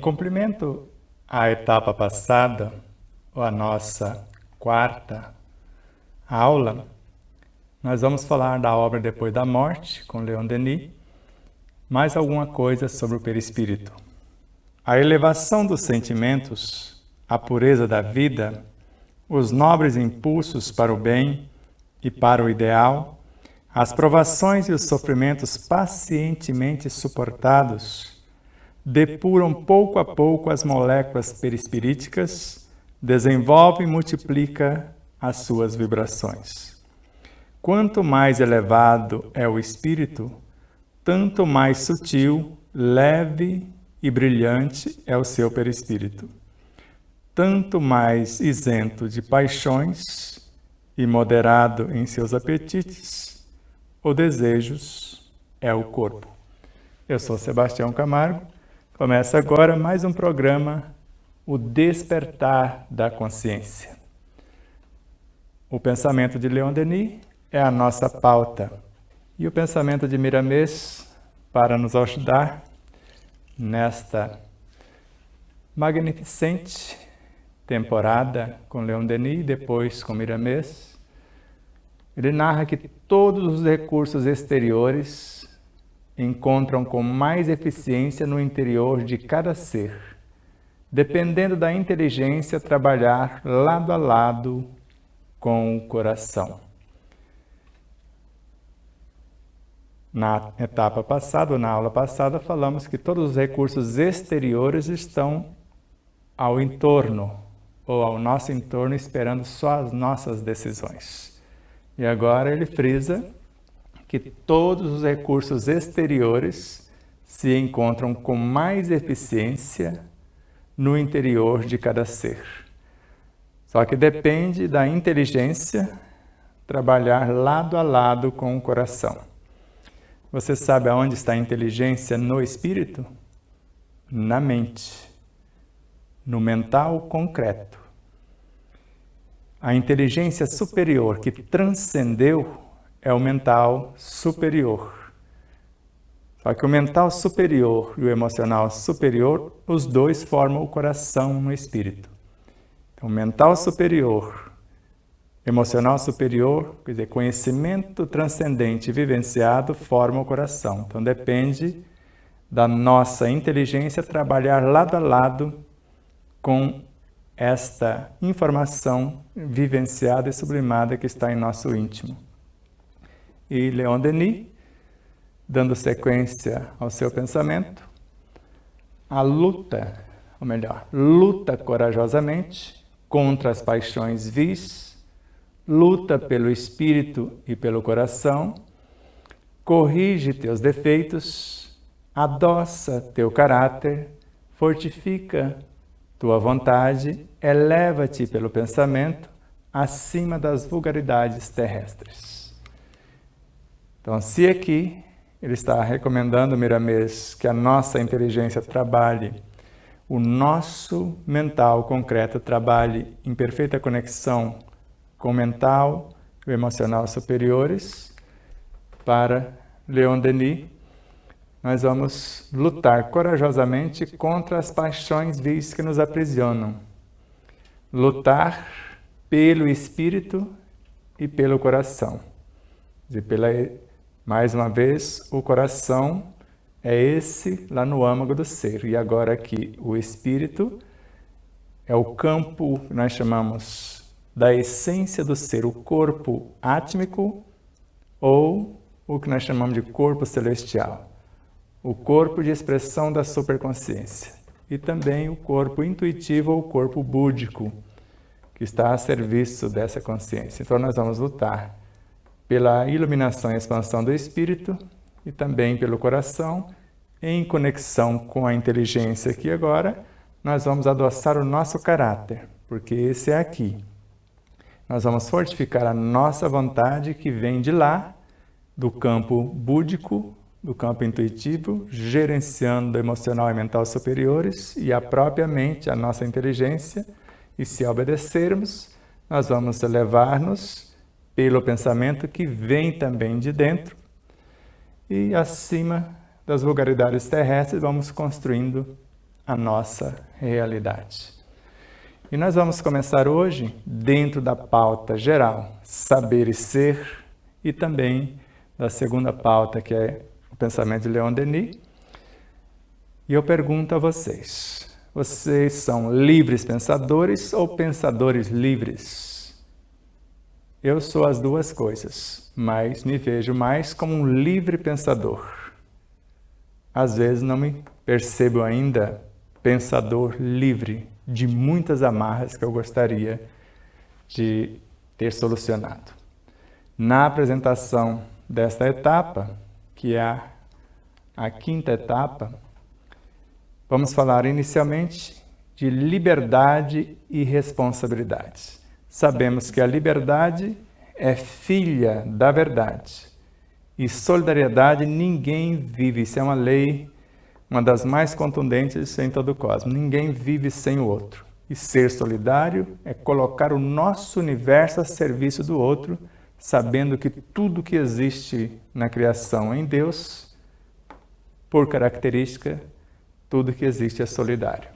cumprimento à etapa passada, ou a nossa quarta aula, nós vamos falar da obra Depois da Morte, com Leon Denis, mais alguma coisa sobre o perispírito. A elevação dos sentimentos, a pureza da vida, os nobres impulsos para o bem e para o ideal, as provações e os sofrimentos pacientemente suportados, depuram pouco a pouco as moléculas perispiríticas, desenvolve e multiplica as suas vibrações. Quanto mais elevado é o espírito, tanto mais sutil, leve e brilhante é o seu perispírito. Tanto mais isento de paixões e moderado em seus apetites ou desejos é o corpo. Eu sou Sebastião Camargo. Começa agora mais um programa, O Despertar da Consciência. O pensamento de Leon Denis é a nossa pauta. E o pensamento de Miramês, para nos ajudar nesta magnificente temporada com Leon Denis e depois com Miramês, ele narra que todos os recursos exteriores encontram com mais eficiência no interior de cada ser, dependendo da inteligência trabalhar lado a lado com o coração. Na etapa passada, ou na aula passada, falamos que todos os recursos exteriores estão ao entorno, ou ao nosso entorno, esperando só as nossas decisões. E agora ele frisa que todos os recursos exteriores se encontram com mais eficiência no interior de cada ser. Só que depende da inteligência trabalhar lado a lado com o coração. Você sabe aonde está a inteligência no espírito? Na mente, no mental concreto. A inteligência superior que transcendeu é o mental superior. Só que o mental superior e o emocional superior, os dois formam o coração no espírito. Então, mental superior, emocional superior, quer dizer, conhecimento transcendente vivenciado forma o coração. Então, depende da nossa inteligência trabalhar lado a lado com esta informação vivenciada e sublimada que está em nosso íntimo. E Leon Denis, dando sequência ao seu pensamento, a luta, ou melhor, luta corajosamente contra as paixões vis, luta pelo espírito e pelo coração, corrige teus defeitos, adoça teu caráter, fortifica tua vontade, eleva-te pelo pensamento acima das vulgaridades terrestres. Então, se aqui ele está recomendando, Miramês, que a nossa inteligência trabalhe, o nosso mental concreto trabalhe em perfeita conexão com o mental e o emocional superiores, para Leon Denis, nós vamos lutar corajosamente contra as paixões vis que nos aprisionam. Lutar pelo espírito e pelo coração. Mais uma vez, o coração é esse lá no âmago do ser. E agora aqui, o espírito é o campo que nós chamamos da essência do ser, o corpo átmico ou o que nós chamamos de corpo celestial. O corpo de expressão da superconsciência. E também o corpo intuitivo ou corpo búdico, que está a serviço dessa consciência. Então nós vamos lutar pela iluminação e expansão do espírito e também pelo coração, em conexão com a inteligência aqui agora, nós vamos adoçar o nosso caráter, porque esse é aqui. Nós vamos fortificar a nossa vontade que vem de lá, do campo búdico, do campo intuitivo, gerenciando emocional e mental superiores e a própria mente, a nossa inteligência, e se obedecermos, nós vamos elevar-nos pelo pensamento que vem também de dentro e acima das vulgaridades terrestres vamos construindo a nossa realidade. E nós vamos começar hoje dentro da pauta geral, saber e ser, e também da segunda pauta, que é o pensamento de Leon Denis. E eu pergunto a vocês, vocês são livres pensadores ou pensadores livres? Eu sou as duas coisas, mas me vejo mais como um livre pensador. Às vezes não me percebo ainda pensador livre de muitas amarras que eu gostaria de ter solucionado. Na apresentação desta etapa, que é a quinta etapa, vamos falar inicialmente de liberdade e responsabilidade. Sabemos que a liberdade é filha da verdade e solidariedade ninguém vive. Isso é uma lei, uma das mais contundentes em todo o cosmos. Ninguém vive sem o outro. E ser solidário é colocar o nosso universo a serviço do outro, sabendo que tudo que existe na criação em Deus, por característica, tudo que existe é solidário.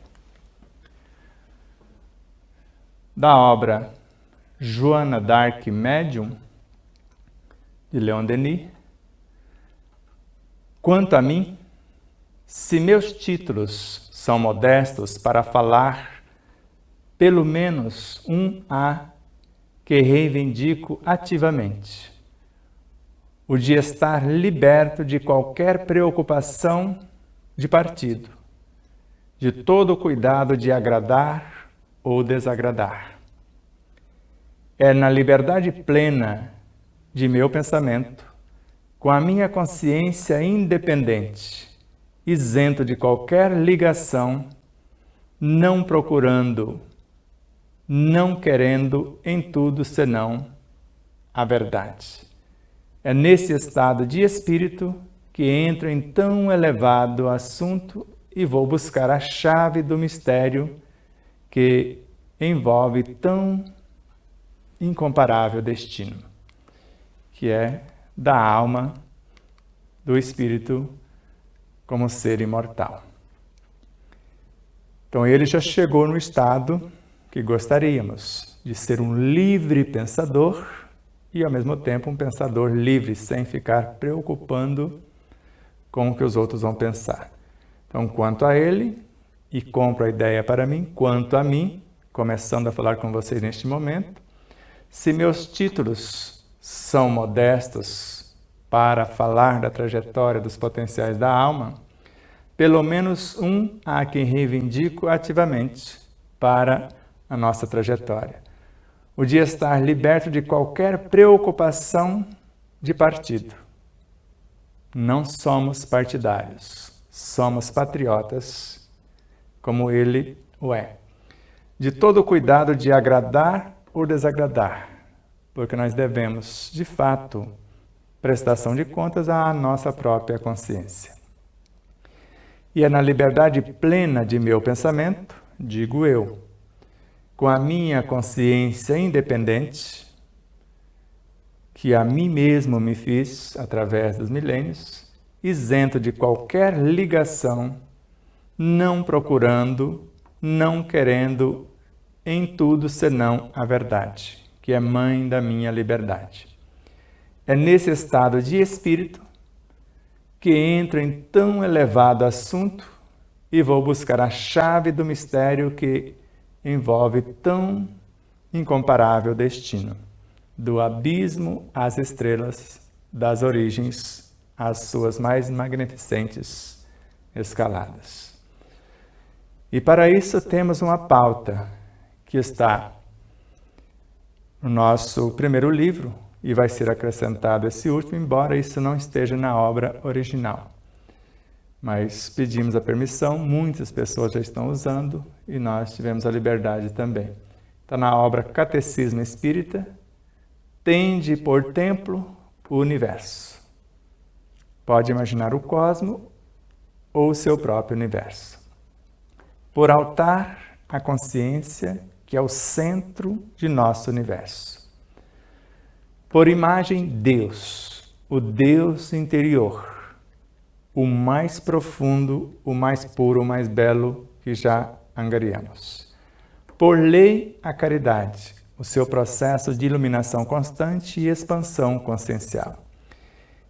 Da obra Joana d'Arc Médium, de Leon Denis, quanto a mim, se meus títulos são modestos para falar, pelo menos um há que reivindico ativamente: o de estar liberto de qualquer preocupação de partido, de todo o cuidado de agradar ou desagradar. É na liberdade plena de meu pensamento, com a minha consciência independente, isento de qualquer ligação, não procurando, não querendo em tudo senão a verdade. É nesse estado de espírito que entro em tão elevado assunto e vou buscar a chave do mistério que envolve tão incomparável destino, que é da alma, do espírito como ser imortal. Então ele já chegou no estado que gostaríamos, de ser um livre pensador e ao mesmo tempo um pensador livre, sem ficar preocupando com o que os outros vão pensar. Então, quanto a ele, e compro a ideia para mim, quanto a mim, começando a falar com vocês neste momento, se meus títulos são modestos para falar da trajetória dos potenciais da alma, pelo menos um há quem reivindico ativamente para a nossa trajetória: o de estar liberto de qualquer preocupação de partido. Não somos partidários, somos patriotas, como ele o é. De todo o cuidado de agradar ou desagradar, porque nós devemos, de fato, prestação de contas à nossa própria consciência. E é na liberdade plena de meu pensamento, digo eu, com a minha consciência independente, que a mim mesmo me fiz através dos milênios, isento de qualquer ligação, não procurando, não querendo em tudo senão a verdade, que é mãe da minha liberdade. É nesse estado de espírito que entro em tão elevado assunto e vou buscar a chave do mistério que envolve tão incomparável destino, do abismo às estrelas, das origens às suas mais magnificentes escaladas. E para isso temos uma pauta que está no nosso primeiro livro, e vai ser acrescentado esse último, embora isso não esteja na obra original. Mas pedimos a permissão, muitas pessoas já estão usando, e nós tivemos a liberdade também. Está na obra Catecismo Espírita, tende por templo o universo. Pode imaginar o cosmo ou o seu próprio universo. Por altar, a consciência, que é o centro de nosso universo. Por imagem, Deus, o Deus interior, o mais profundo, o mais puro, o mais belo que já angariamos. Por lei, a caridade, o seu processo de iluminação constante e expansão consciencial.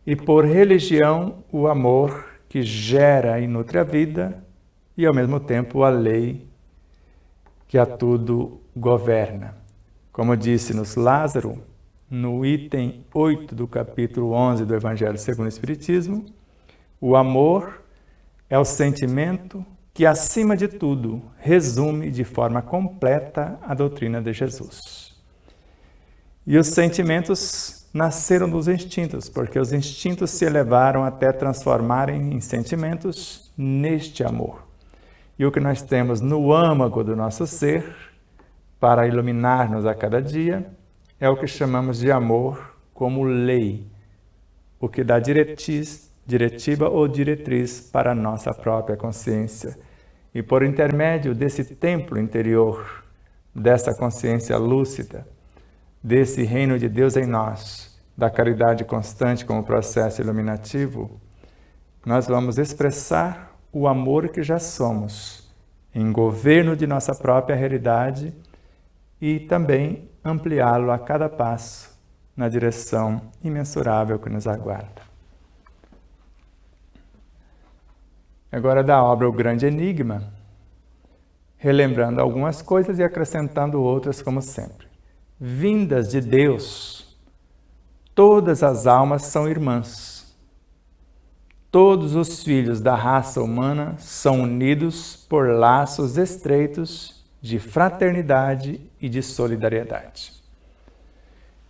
E por religião, o amor que gera e nutre a vida e, ao mesmo tempo, a lei que a tudo governa. Como disse-nos Lázaro, no item 8 do capítulo 11 do Evangelho segundo o Espiritismo, o amor é o sentimento que, acima de tudo, resume de forma completa a doutrina de Jesus. E os sentimentos nasceram dos instintos, porque os instintos se elevaram até transformarem em sentimentos neste amor. E o que nós temos no âmago do nosso ser, para iluminar-nos a cada dia, é o que chamamos de amor como lei, o que dá diretiva ou diretriz para a nossa própria consciência. E por intermédio desse templo interior, dessa consciência lúcida, desse reino de Deus em nós, da caridade constante como processo iluminativo, nós vamos expressar o amor que já somos, em governo de nossa própria realidade e também ampliá-lo a cada passo na direção imensurável que nos aguarda. Agora da obra O Grande Enigma, relembrando algumas coisas e acrescentando outras como sempre. Vindas de Deus, todas as almas são irmãs. Todos os filhos da raça humana são unidos por laços estreitos de fraternidade e de solidariedade.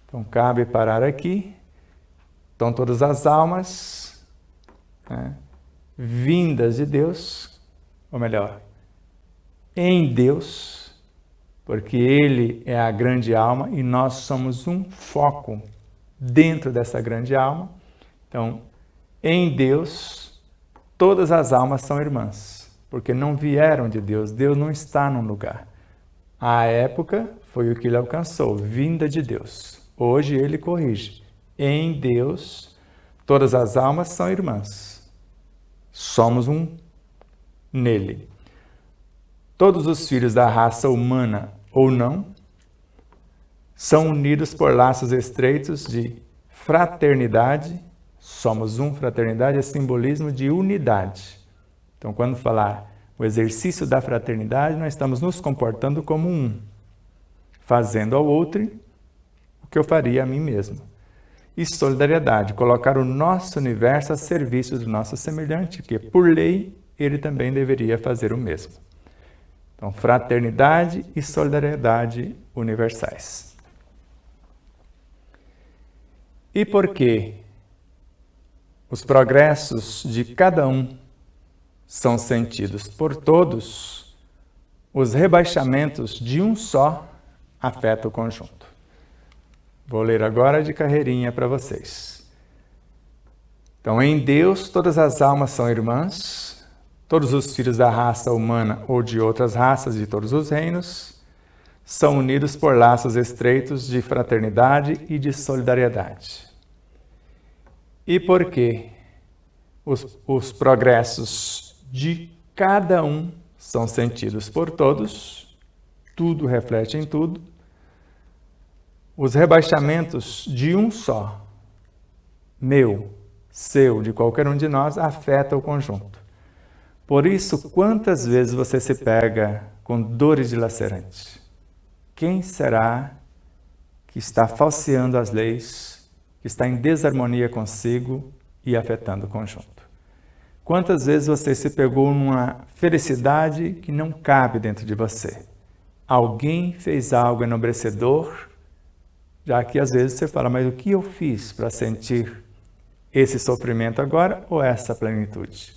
Então, cabe parar aqui. Então, todas as almas, vindas de Deus, ou melhor, em Deus, porque Ele é a grande alma e nós somos um foco dentro dessa grande alma. Então, em Deus, todas as almas são irmãs, porque não vieram de Deus. Deus não está num lugar. À época, foi o que ele alcançou, vinda de Deus. Hoje ele corrige. Em Deus, todas as almas são irmãs. Somos um nele. Todos os filhos da raça humana ou não são unidos por laços estreitos de fraternidade. Somos um, fraternidade é simbolismo de unidade. Então, quando falar o exercício da fraternidade, nós estamos nos comportando como um, fazendo ao outro o que eu faria a mim mesmo. E solidariedade, colocar o nosso universo a serviço do nosso semelhante, que por lei ele também deveria fazer o mesmo. Então, fraternidade e solidariedade universais. E por que os progressos de cada um são sentidos por todos, os rebaixamentos de um só afetam o conjunto. Vou ler agora de carreirinha para vocês. Então, em Deus, todas as almas são irmãs, todos os filhos da raça humana ou de outras raças de todos os reinos são unidos por laços estreitos de fraternidade e de solidariedade. E por que os progressos de cada um são sentidos por todos, tudo reflete em tudo, os rebaixamentos de um só, meu, seu, de qualquer um de nós, afetam o conjunto. Por isso, quantas vezes você se pega com dores dilacerantes? Quem será que está falseando as leis, que está em desarmonia consigo e afetando o conjunto? Quantas vezes você se pegou numa felicidade que não cabe dentro de você? Alguém fez algo enobrecedor, já que às vezes você fala, mas o que eu fiz para sentir esse sofrimento agora ou essa plenitude?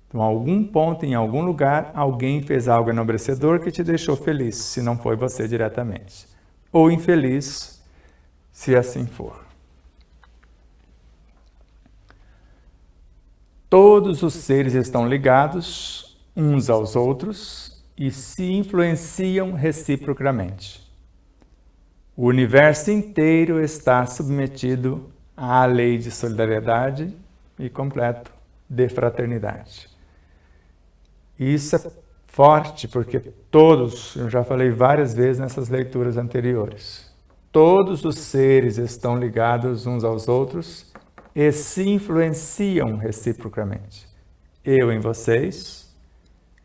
Então, a algum ponto, em algum lugar, alguém fez algo enobrecedor que te deixou feliz, se não foi você diretamente. Ou infeliz, se assim for. Todos os seres estão ligados uns aos outros e se influenciam reciprocamente. O universo inteiro está submetido à lei de solidariedade e completo de fraternidade. Isso é forte, porque todos, eu já falei várias vezes nessas leituras anteriores, todos os seres estão ligados uns aos outros e se influenciam reciprocamente. Eu em vocês,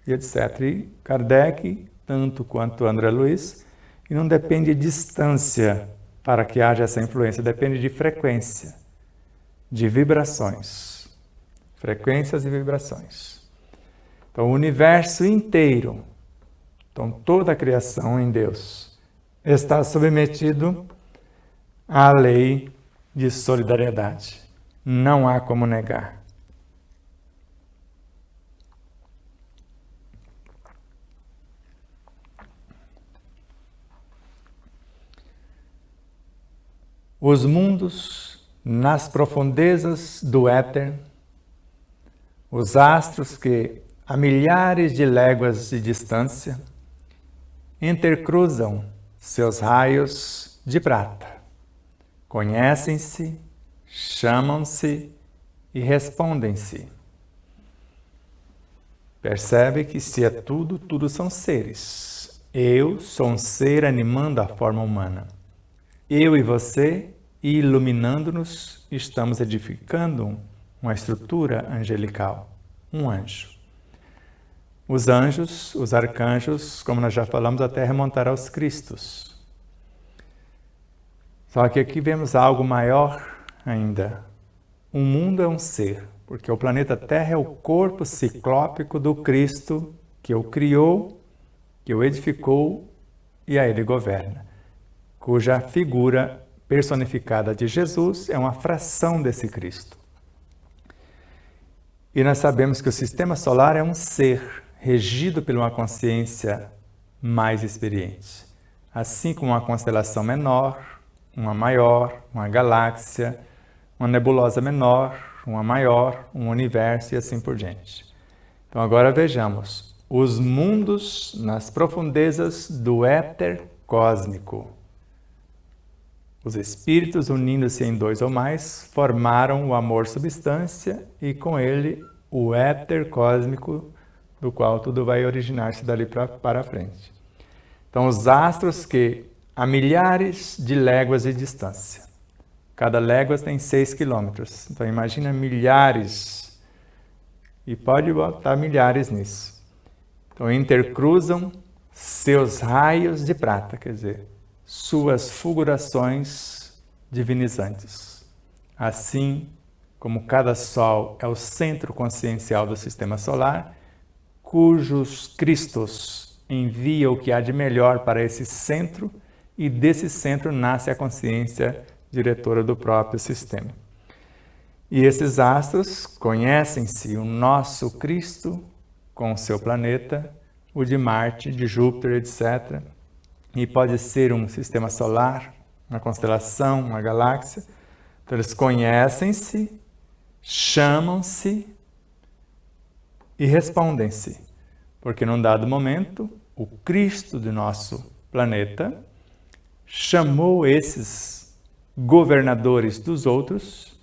e etc. E Kardec, tanto quanto André Luiz, e não depende de distância para que haja essa influência, depende de frequência, de vibrações. Frequências e vibrações. Então, o universo inteiro, então toda a criação em Deus, está submetido à lei de solidariedade. Não há como negar. Os mundos nas profundezas do éter, os astros que a milhares de léguas de distância intercruzam seus raios de prata. Conhecem-se, chamam-se e respondem-se. Percebe que se é tudo, tudo são seres. Eu sou um ser animando a forma humana. Eu e você, iluminando-nos, estamos edificando uma estrutura angelical, um anjo. Os anjos, os arcanjos, como nós já falamos, até remontar aos Cristos. Só que aqui vemos algo maior ainda. O mundo é um ser, porque o planeta Terra é o corpo ciclópico do Cristo que o criou, que o edificou e a ele governa, cuja figura personificada de Jesus é uma fração desse Cristo. E nós sabemos que o sistema solar é um ser regido por uma consciência mais experiente. Assim como uma constelação menor, uma maior, uma galáxia, uma nebulosa menor, uma maior, um universo e assim por diante. Então agora vejamos os mundos nas profundezas do éter cósmico. Os espíritos, unindo-se em dois ou mais, formaram o amor substância e com ele o éter cósmico, do qual tudo vai originar-se dali para frente. Então, os astros que a milhares de léguas de distância. Cada légua tem 6 quilômetros. Então, imagina milhares. E pode botar milhares nisso. Então, intercruzam seus raios de prata, quer dizer, suas fulgurações divinizantes. Assim como cada sol é o centro consciencial do sistema solar, cujos Cristos envia o que há de melhor para esse centro, e desse centro nasce a consciência diretora do próprio sistema. E esses astros conhecem-se, o nosso Cristo com o seu planeta, o de Marte, de Júpiter, etc., e pode ser um sistema solar, uma constelação, uma galáxia. Então, eles conhecem-se, chamam-se e respondem-se. Porque num dado momento, o Cristo do nosso planeta chamou esses governadores dos outros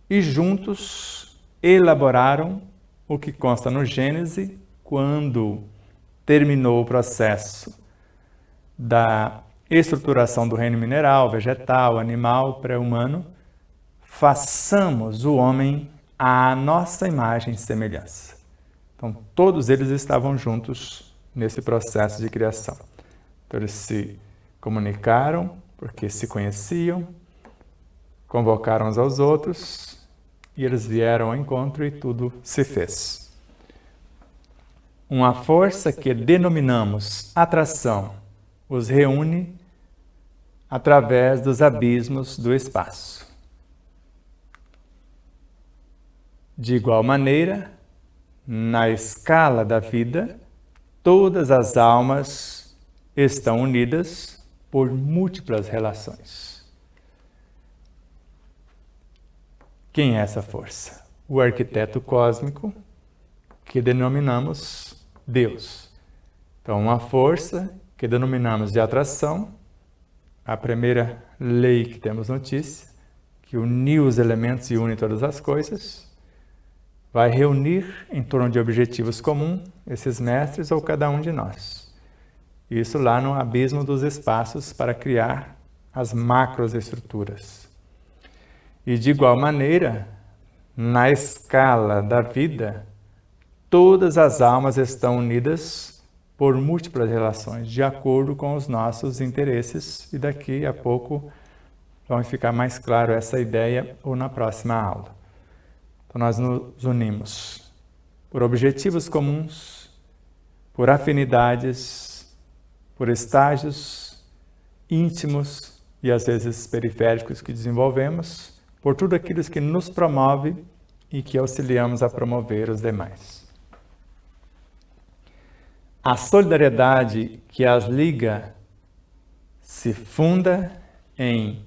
e juntos elaboraram o que consta no Gênesis, quando terminou o processo da estruturação do reino mineral, vegetal, animal, pré-humano, façamos o homem à nossa imagem e semelhança. Então, todos eles estavam juntos nesse processo de criação. Então, eles se comunicaram, porque se conheciam, convocaram uns aos outros, e eles vieram ao encontro e tudo se fez. Uma força que denominamos atração os reúne através dos abismos do espaço. De igual maneira, na escala da vida, todas as almas estão unidas por múltiplas relações. Quem é essa força? O arquiteto cósmico, que denominamos Deus. Então, uma força que denominamos de atração, a primeira lei que temos notícia, que uniu os elementos e une todas as coisas, vai reunir em torno de objetivos comuns esses mestres ou cada um de nós. Isso lá no abismo dos espaços para criar as macroestruturas. E de igual maneira, na escala da vida, todas as almas estão unidas por múltiplas relações, de acordo com os nossos interesses, e daqui a pouco vai ficar mais claro essa ideia ou na próxima aula. Então nós nos unimos por objetivos comuns, por afinidades, por estágios íntimos e às vezes periféricos que desenvolvemos, por tudo aquilo que nos promove e que auxiliamos a promover os demais. A solidariedade que as liga se funda em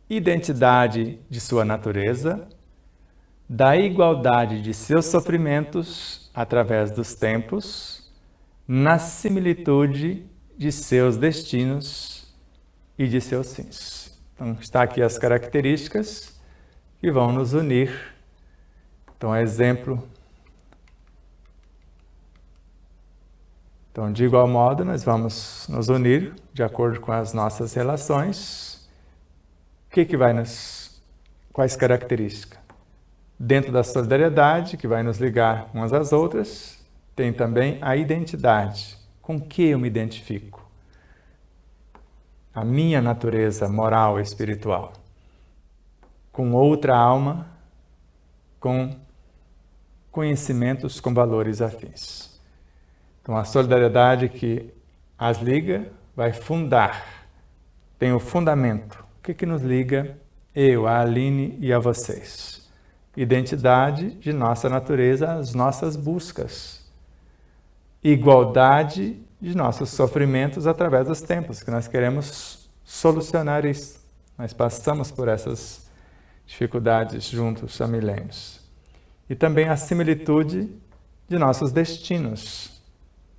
identidade de sua natureza, da igualdade de seus sofrimentos através dos tempos, na similitude de seus destinos e de seus fins. Então, está aqui as características que vão nos unir. Então, exemplo. Então, de igual modo, nós vamos nos unir de acordo com as nossas relações. Quais características? Dentro da solidariedade, que vai nos ligar umas às outras, tem também a identidade. Com que eu me identifico? A minha natureza moral e espiritual. Com outra alma, com conhecimentos com valores afins. Então, a solidariedade que as liga vai fundar, tem o fundamento. O que nos liga? Eu, a Aline e a vocês. Identidade de nossa natureza, as nossas buscas. Igualdade de nossos sofrimentos através dos tempos, que nós queremos solucionar isso. Nós passamos por essas dificuldades juntos há milênios. E também a similitude de nossos destinos,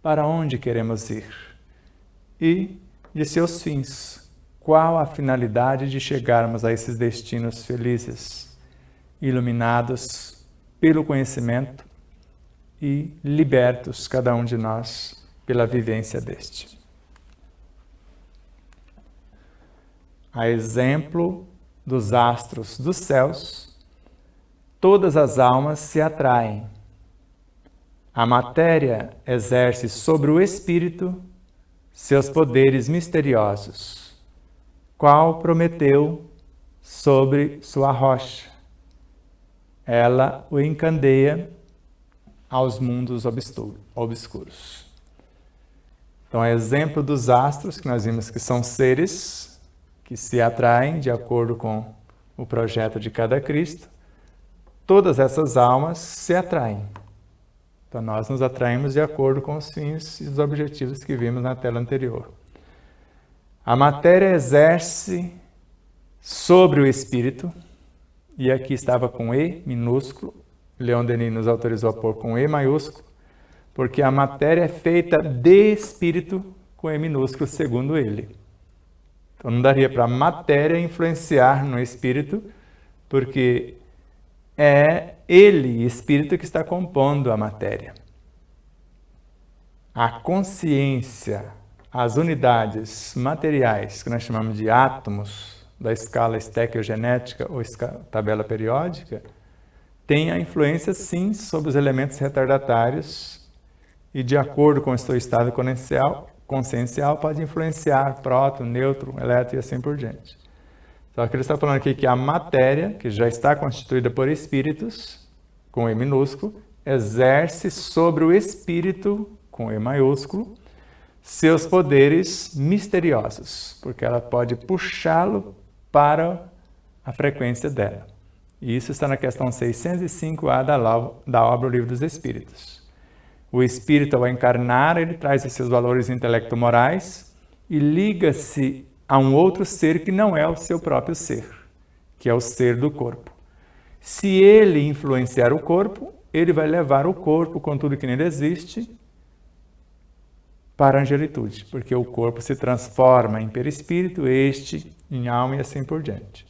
para onde queremos ir, e de seus fins. Qual a finalidade de chegarmos a esses destinos felizes, iluminados pelo conhecimento e libertos, cada um de nós, pela vivência deste. A exemplo dos astros dos céus, todas as almas se atraem. A matéria exerce sobre o espírito seus poderes misteriosos, qual Prometeu sobre sua rocha. Ela o encandeia aos mundos obscuros. Então, é exemplo dos astros, que nós vimos que são seres que se atraem de acordo com o projeto de cada Cristo. Todas essas almas se atraem. Então, nós nos atraímos de acordo com os fins e os objetivos que vimos na tela anterior. A matéria exerce sobre o espírito, e aqui estava com E minúsculo, Leon Denis nos autorizou a pôr com E maiúsculo, porque a matéria é feita de espírito com E minúsculo, segundo ele. Então não daria para a matéria influenciar no espírito, porque é ele, espírito, que está compondo a matéria. A consciência, as unidades materiais, que nós chamamos de átomos, da escala estequiogenética ou tabela periódica, tem a influência, sim, sobre os elementos retardatários e, de acordo com o seu estado consciencial, pode influenciar próton, nêutron, elétron e assim por diante. Só que ele está falando aqui que a matéria, que já está constituída por espíritos, com E minúsculo, exerce sobre o espírito, com E maiúsculo, seus poderes misteriosos, porque ela pode puxá-lo para a frequência dela. E isso está na questão 605A da obra O Livro dos Espíritos. O espírito, ao encarnar, ele traz os seus valores intelecto-morais e liga-se a um outro ser que não é o seu próprio ser, que é o ser do corpo. Se ele influenciar o corpo, ele vai levar o corpo, com tudo que nele existe, para a angelitude, porque o corpo se transforma em perispírito, este em alma e assim por diante.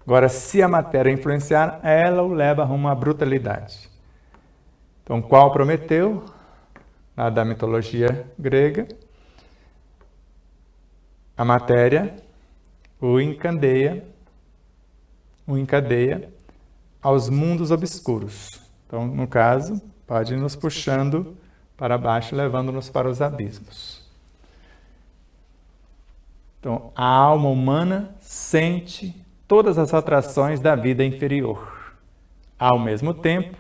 Agora, se a matéria influenciar, ela o leva a uma brutalidade. Então, qual Prometeu, lá da mitologia grega, a matéria o encadeia aos mundos obscuros. Então, no caso, pode ir nos puxando para baixo, levando-nos para os abismos. Então, a alma humana sente todas as atrações da vida inferior. Ao mesmo tempo,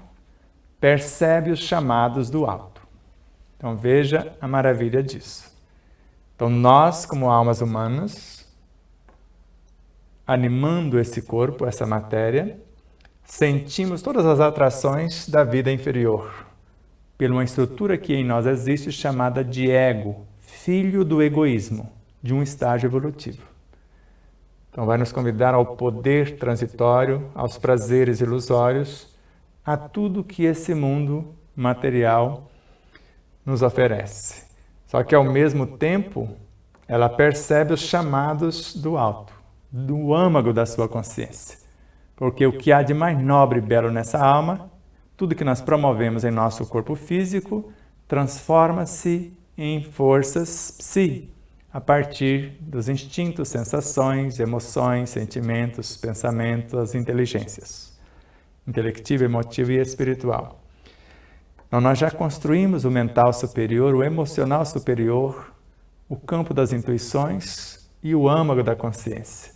percebe os chamados do alto. Então, veja a maravilha disso. Então, nós, como almas humanas, animando esse corpo, essa matéria, sentimos todas as atrações da vida inferior, por uma estrutura que em nós existe chamada de ego, filho do egoísmo, de um estágio evolutivo. Então, vai nos convidar ao poder transitório, aos prazeres ilusórios, a tudo que esse mundo material nos oferece. Só que, ao mesmo tempo, ela percebe os chamados do alto, do âmago da sua consciência. Porque o que há de mais nobre e belo nessa alma, tudo que nós promovemos em nosso corpo físico, transforma-se em forças psi, a partir dos instintos, sensações, emoções, sentimentos, pensamentos, inteligências, intelectiva, emotiva e espiritual. Então, nós já construímos o mental superior, o emocional superior, o campo das intuições e o âmago da consciência.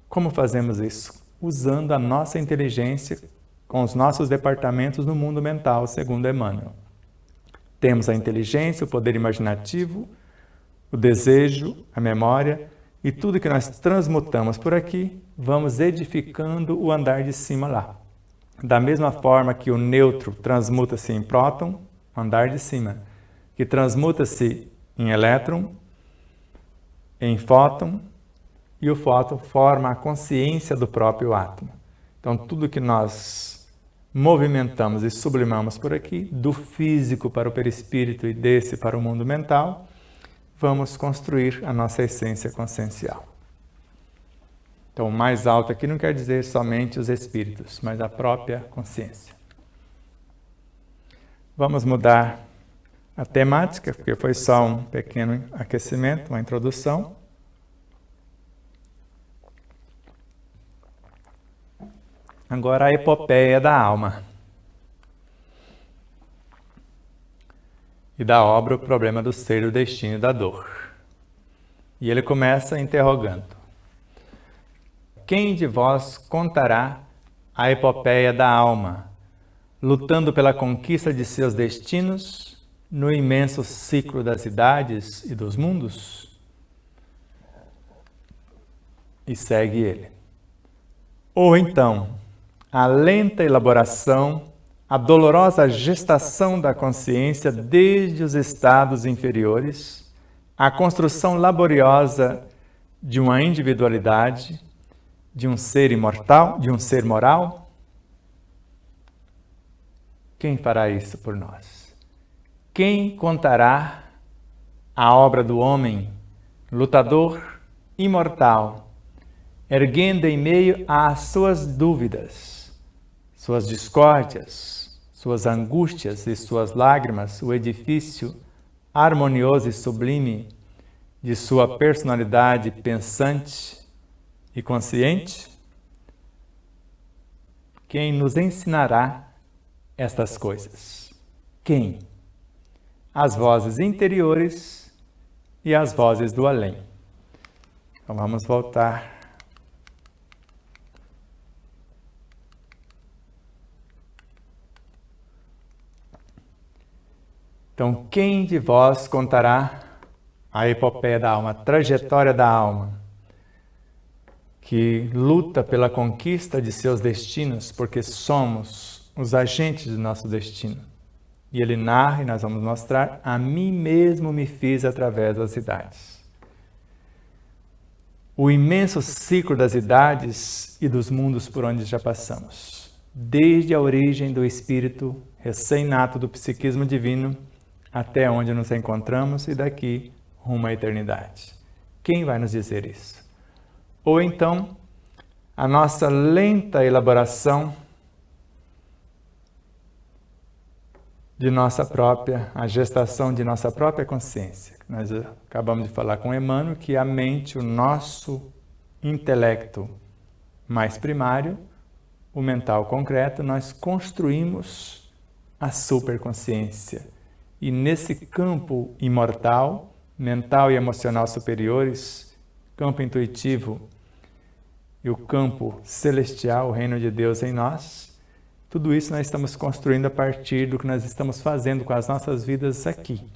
Como fazemos isso? Usando a nossa inteligência com os nossos departamentos no mundo mental, segundo Emmanuel. Temos a inteligência, o poder imaginativo, o desejo, a memória e tudo que nós transmutamos por aqui, vamos edificando o andar de cima lá. Da mesma forma que o nêutron transmuta-se em próton, andar de cima, que transmuta-se em elétron, em fóton, e o fóton forma a consciência do próprio átomo. Então, tudo que nós movimentamos e sublimamos por aqui, do físico para o perispírito e desse para o mundo mental, vamos construir a nossa essência consciencial. Então, o mais alto aqui não quer dizer somente os espíritos, mas a própria consciência. Vamos mudar a temática, porque foi só um pequeno aquecimento, uma introdução. Agora a epopeia da alma. E da obra O Problema do Ser, do Destino e da Dor. E ele começa interrogando: quem de vós contará a epopeia da alma, lutando pela conquista de seus destinos no imenso ciclo das idades e dos mundos? E segue ele. Ou então, a lenta elaboração, a dolorosa gestação da consciência desde os estados inferiores, a construção laboriosa de uma individualidade, de um ser imortal, de um ser moral? Quem fará isso por nós? Quem contará a obra do homem, lutador, imortal, erguendo em meio às suas dúvidas, suas discórdias, suas angústias e suas lágrimas, o edifício harmonioso e sublime de sua personalidade pensante e consciente? Quem nos ensinará estas coisas? Quem? As vozes interiores e as vozes do além. Então vamos voltar. Então, quem de vós contará a epopeia da alma, a trajetória da alma, que luta pela conquista de seus destinos, porque somos os agentes do nosso destino? E ele narra, e nós vamos mostrar: a mim mesmo me fiz através das idades. O imenso ciclo das idades e dos mundos por onde já passamos, desde a origem do espírito recém-nato do psiquismo divino, até onde nos encontramos e daqui rumo à eternidade. Quem vai nos dizer isso? Ou então, a nossa lenta elaboração a gestação de nossa própria consciência. Nós acabamos de falar com Emmanuel que a mente, o nosso intelecto mais primário, o mental concreto, nós construímos a superconsciência. E nesse campo imortal, mental e emocional superiores, campo intuitivo e o campo celestial, o reino de Deus em nós, tudo isso nós estamos construindo a partir do que nós estamos fazendo com as nossas vidas aqui.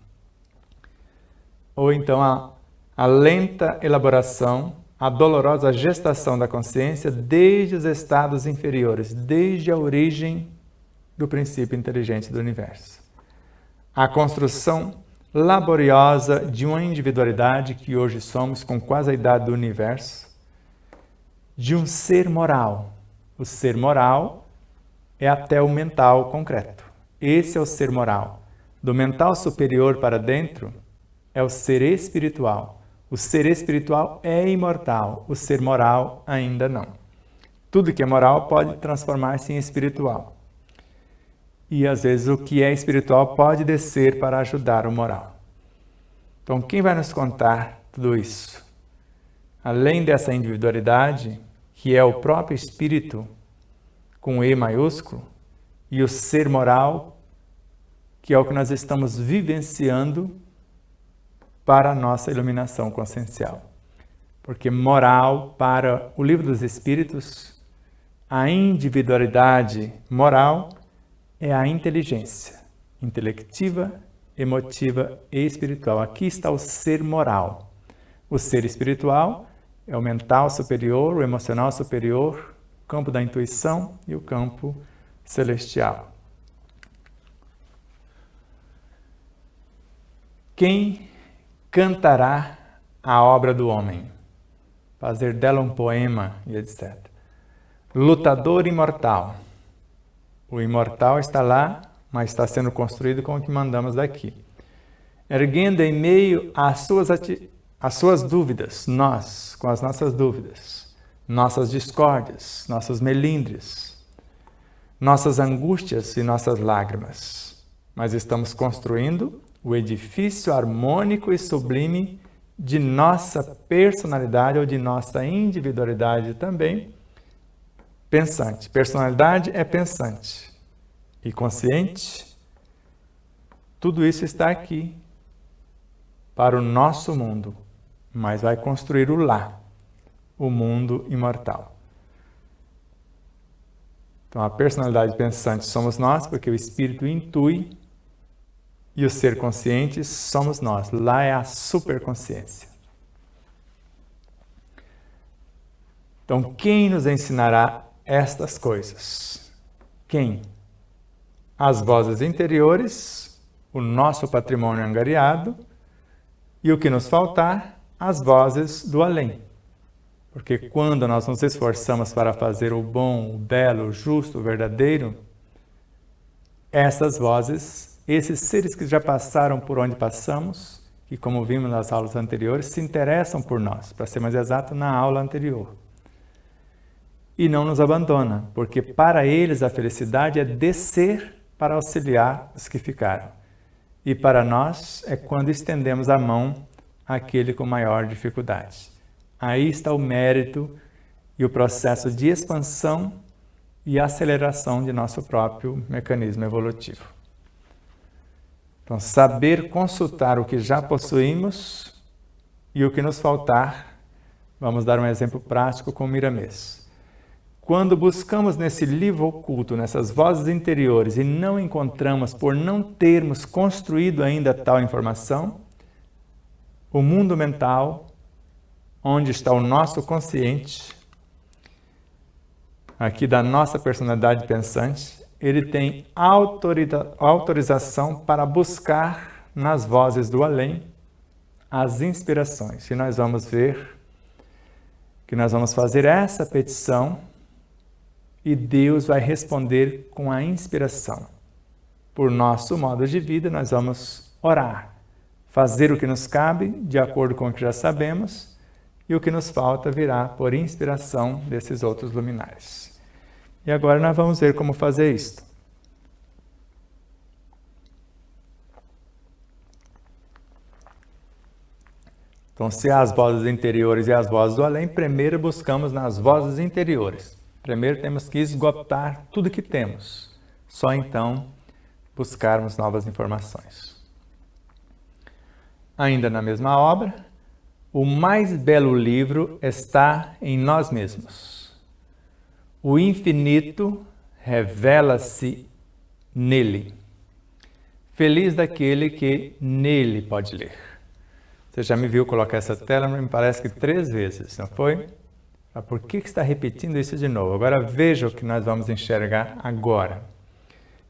Ou então a lenta elaboração, a dolorosa gestação da consciência desde os estados inferiores, desde a origem do princípio inteligente do universo. A construção laboriosa de uma individualidade que hoje somos com quase a idade do universo, de um ser moral. O ser moral é até o mental concreto. Esse é o ser moral. Do mental superior para dentro é o ser espiritual. O ser espiritual é imortal, o ser moral ainda não. Tudo que é moral pode transformar-se em espiritual. E às vezes o que é espiritual pode descer para ajudar o moral. Então quem vai nos contar tudo isso? Além dessa individualidade, que é o próprio espírito, com E maiúsculo, e o ser moral, que é o que nós estamos vivenciando para a nossa iluminação consciencial. Porque moral, para o Livro dos Espíritos, a individualidade moral é a inteligência, intelectiva, emotiva e espiritual. Aqui está o ser moral. O ser espiritual é o mental superior, o emocional superior, o campo da intuição e o campo celestial. Quem cantará a obra do homem? Fazer dela um poema e etc. Lutador imortal. O imortal está lá, mas está sendo construído com o que mandamos daqui. Erguendo em meio às suas dúvidas, nós, com as nossas dúvidas, nossas discórdias, nossos melindres, nossas angústias e nossas lágrimas. Mas estamos construindo o edifício harmônico e sublime de nossa personalidade ou de nossa individualidade também pensante. Personalidade é pensante e consciente. Tudo isso está aqui para o nosso mundo, mas vai construir o lá. O mundo imortal. Então, a personalidade pensante somos nós, porque o espírito intui, e o ser consciente somos nós. Lá é a superconsciência. Então, quem nos ensinará estas coisas? Quem? As vozes interiores, o nosso patrimônio angariado, e o que nos faltar, as vozes do além. Porque quando nós nos esforçamos para fazer o bom, o belo, o justo, o verdadeiro, essas vozes, esses seres que já passaram por onde passamos, que como vimos nas aulas anteriores, se interessam por nós, para ser mais exato, na aula anterior. E não nos abandona, porque para eles a felicidade é descer para auxiliar os que ficaram. E para nós é quando estendemos a mão àquele com maior dificuldade. Aí está o mérito e o processo de expansão e aceleração de nosso próprio mecanismo evolutivo. Então, saber consultar o que já possuímos e o que nos faltar. Vamos dar um exemplo prático com Miramês. Quando buscamos nesse livro oculto, nessas vozes interiores, e não encontramos por não termos construído ainda tal informação, o mundo mental, onde está o nosso consciente, aqui da nossa personalidade pensante, ele tem autorização para buscar nas vozes do além as inspirações. E nós vamos ver que nós vamos fazer essa petição e Deus vai responder com a inspiração. Por nosso modo de vida, nós vamos orar, fazer o que nos cabe, de acordo com o que já sabemos, e o que nos falta virá por inspiração desses outros luminares. E agora nós vamos ver como fazer isto. Então, se há as vozes interiores e as vozes do além, primeiro buscamos nas vozes interiores. Primeiro temos que esgotar tudo que temos. Só então buscarmos novas informações. Ainda na mesma obra, o mais belo livro está em nós mesmos. O infinito revela-se nele. Feliz daquele que nele pode ler. Você já me viu colocar essa tela, me parece que 3 vezes, não foi? Por que está repetindo isso de novo? Agora veja o que nós vamos enxergar agora.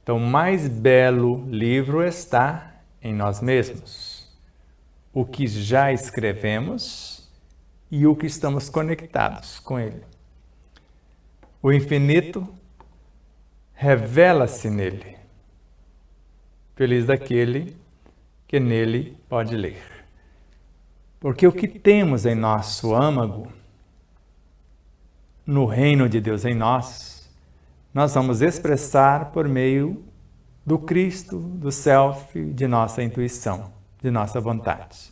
Então, o mais belo livro está em nós mesmos. O que já escrevemos e o que estamos conectados com ele. O infinito revela-se nele. Feliz daquele que nele pode ler. Porque o que temos em nosso âmago, no reino de Deus em nós, nós vamos expressar por meio do Cristo, do Self, de nossa intuição, de nossa vontade.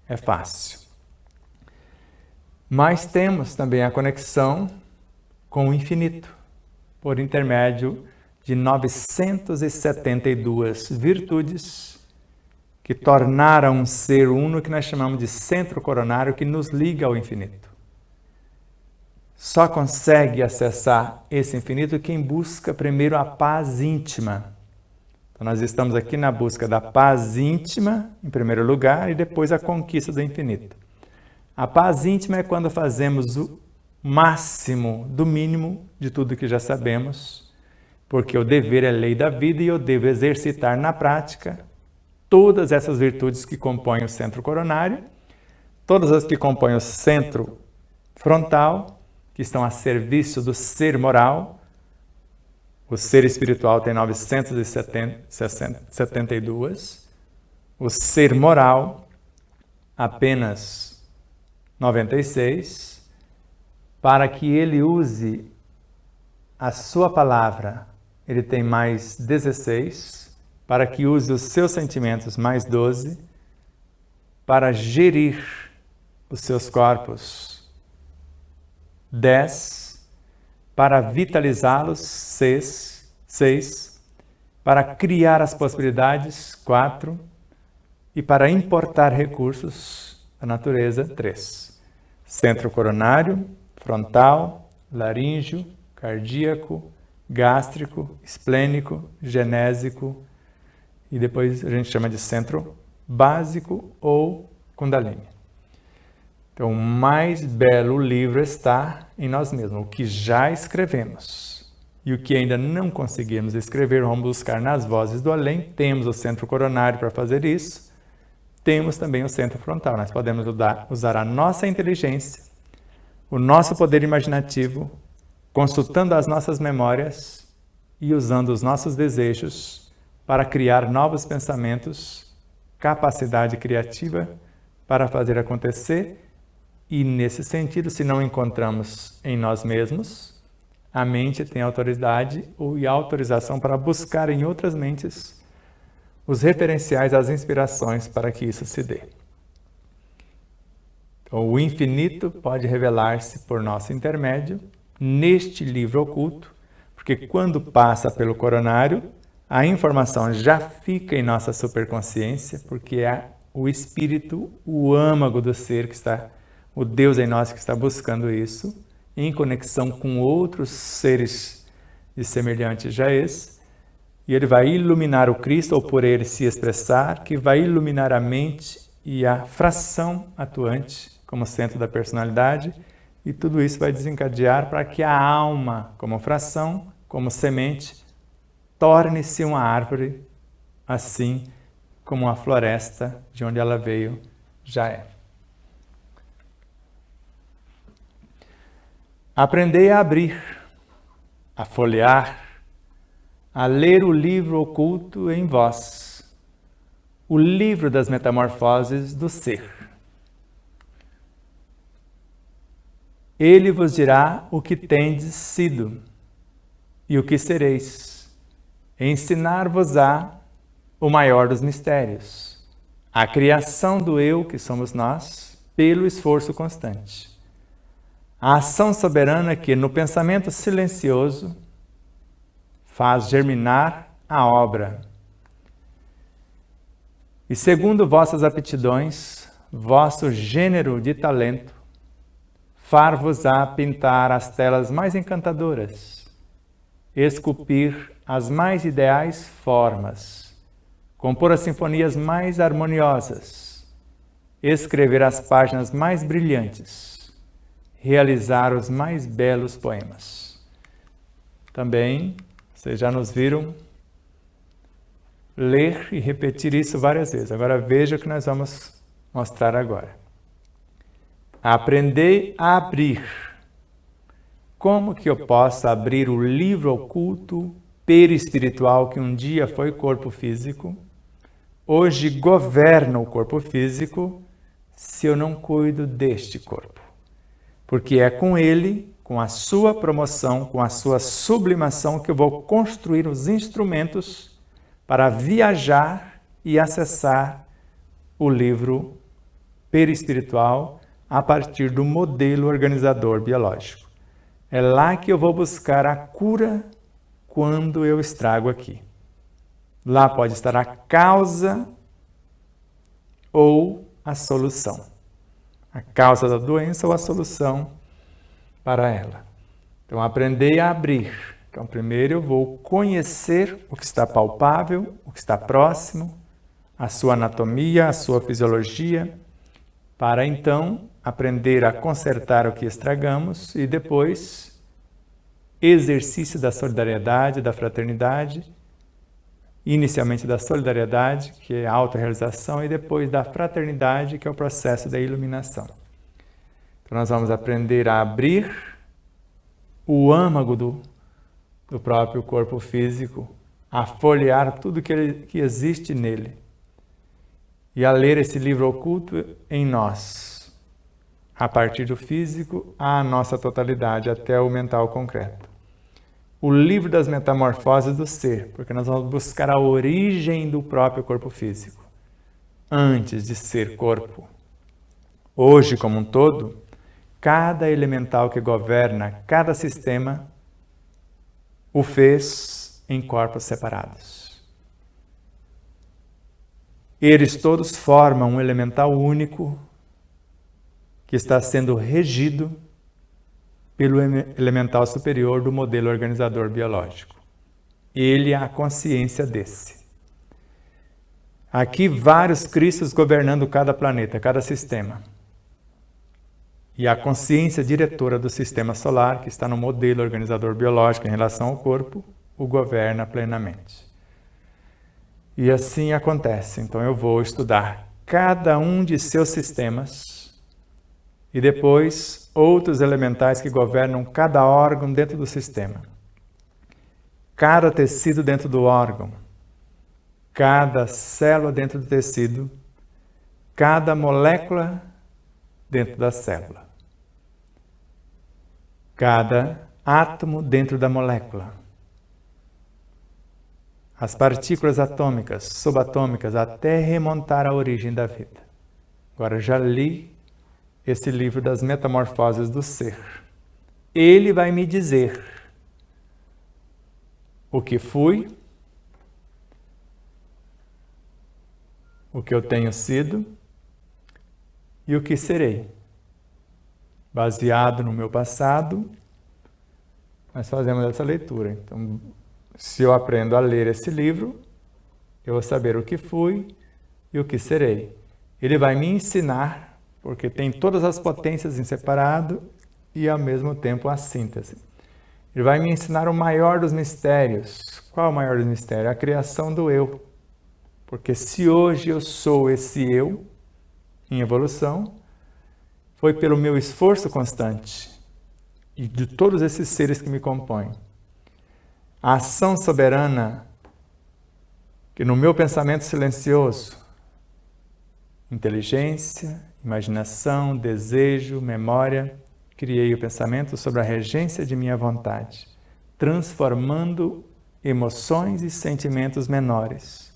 É fácil. Mas temos também a conexão com o infinito, por intermédio de 972 virtudes que tornaram um ser uno que nós chamamos de centro coronário que nos liga ao infinito. Só consegue acessar esse infinito quem busca primeiro a paz íntima. Então nós estamos aqui na busca da paz íntima, em primeiro lugar, e depois a conquista do infinito. A paz íntima é quando fazemos o máximo do mínimo de tudo que já sabemos, porque o dever é lei da vida e eu devo exercitar na prática todas essas virtudes que compõem o centro coronário, todas as que compõem o centro frontal, que estão a serviço do ser moral. O ser espiritual tem 972, o ser moral apenas 96, para que ele use a sua palavra, ele tem mais 16, para que use os seus sentimentos, mais 12, para gerir os seus corpos, 10, para vitalizá-los, 6, para criar as possibilidades, 4, e para importar recursos da natureza, 3. Centro coronário, frontal, laríngeo, cardíaco, gástrico, esplênico, genésico, e depois a gente chama de centro básico ou Kundalini. Então, o mais belo livro está em nós mesmos, o que já escrevemos. E o que ainda não conseguimos escrever, vamos buscar nas vozes do além. Temos o centro coronário para fazer isso. Temos também o centro frontal. Nós podemos usar a nossa inteligência, o nosso poder imaginativo, consultando as nossas memórias e usando os nossos desejos para criar novos pensamentos, capacidade criativa para fazer acontecer. E nesse sentido, se não encontramos em nós mesmos, a mente tem autoridade e autorização para buscar em outras mentes os referenciais, as inspirações para que isso se dê. Então, o infinito pode revelar-se por nosso intermédio neste livro oculto, porque quando passa pelo coronário, a informação já fica em nossa superconsciência, porque é o espírito, o âmago do ser que está, o Deus em nós que está buscando isso, em conexão com outros seres de semelhantes a esse, e ele vai iluminar o Cristo, ou por ele se expressar, que vai iluminar a mente e a fração atuante como centro da personalidade, e tudo isso vai desencadear para que a alma, como fração, como semente, torne-se uma árvore, assim como a floresta de onde ela veio já é. Aprendei a abrir, a folhear, a ler o livro oculto em vós, o livro das metamorfoses do ser. Ele vos dirá o que tendes sido e o que sereis. Ensinar-vos-á o maior dos mistérios, a criação do eu, que somos nós, pelo esforço constante. A ação soberana que, no pensamento silencioso, faz germinar a obra. E segundo vossas aptidões, vosso gênero de talento, far-vos-á pintar as telas mais encantadoras, esculpir as mais ideais formas, compor as sinfonias mais harmoniosas, escrever as páginas mais brilhantes, realizar os mais belos poemas. Também, vocês já nos viram ler e repetir isso várias vezes. Agora veja o que nós vamos mostrar agora. Aprendei a abrir. Como que eu posso abrir o livro oculto perispiritual que um dia foi corpo físico, hoje governa o corpo físico, se eu não cuido deste corpo? Porque é com ele, com a sua promoção, com a sua sublimação, que eu vou construir os instrumentos para viajar e acessar o livro perispiritual a partir do modelo organizador biológico. É lá que eu vou buscar a cura quando eu estrago aqui. Lá pode estar a causa ou a solução. A causa da doença ou a solução para ela. Então, aprender a abrir. Então, primeiro eu vou conhecer o que está palpável, o que está próximo, a sua anatomia, a sua fisiologia, para então aprender a consertar o que estragamos e depois exercício da solidariedade, da fraternidade, inicialmente da solidariedade, que é a autorrealização, e depois da fraternidade, que é o processo da iluminação. Então nós vamos aprender a abrir o âmago do próprio corpo físico, a folhear tudo que existe nele e a ler esse livro oculto em nós, a partir do físico à nossa totalidade, até o mental concreto. O livro das metamorfoses do ser, porque nós vamos buscar a origem do próprio corpo físico, antes de ser corpo. Hoje, como um todo, cada elemental que governa cada sistema o fez em corpos separados. Eles todos formam um elemental único que está sendo regido pelo elemental superior do modelo organizador biológico. Ele é a consciência desse. Aqui vários Cristos governando cada planeta, cada sistema. E a consciência diretora do sistema solar, que está no modelo organizador biológico em relação ao corpo, o governa plenamente. E assim acontece. Então eu vou estudar cada um de seus sistemas e depois outros elementais que governam cada órgão dentro do sistema. Cada tecido dentro do órgão, cada célula dentro do tecido, cada molécula dentro da célula, cada átomo dentro da molécula. As partículas atômicas, subatômicas, até remontar à origem da vida. Agora, já li esse livro das metamorfoses do ser. Ele vai me dizer o que fui, o que eu tenho sido e o que serei. Baseado no meu passado, nós fazemos essa leitura. Então, se eu aprendo a ler esse livro, eu vou saber o que fui e o que serei. Ele vai me ensinar, porque tem todas as potências em separado e ao mesmo tempo a síntese. Ele vai me ensinar o maior dos mistérios. Qual é o maior dos mistérios? A criação do eu. Porque se hoje eu sou esse eu, em evolução, foi pelo meu esforço constante e de todos esses seres que me compõem. A ação soberana que no meu pensamento silencioso, inteligência, imaginação, desejo, memória, criei o pensamento sobre a regência de minha vontade, transformando emoções e sentimentos menores.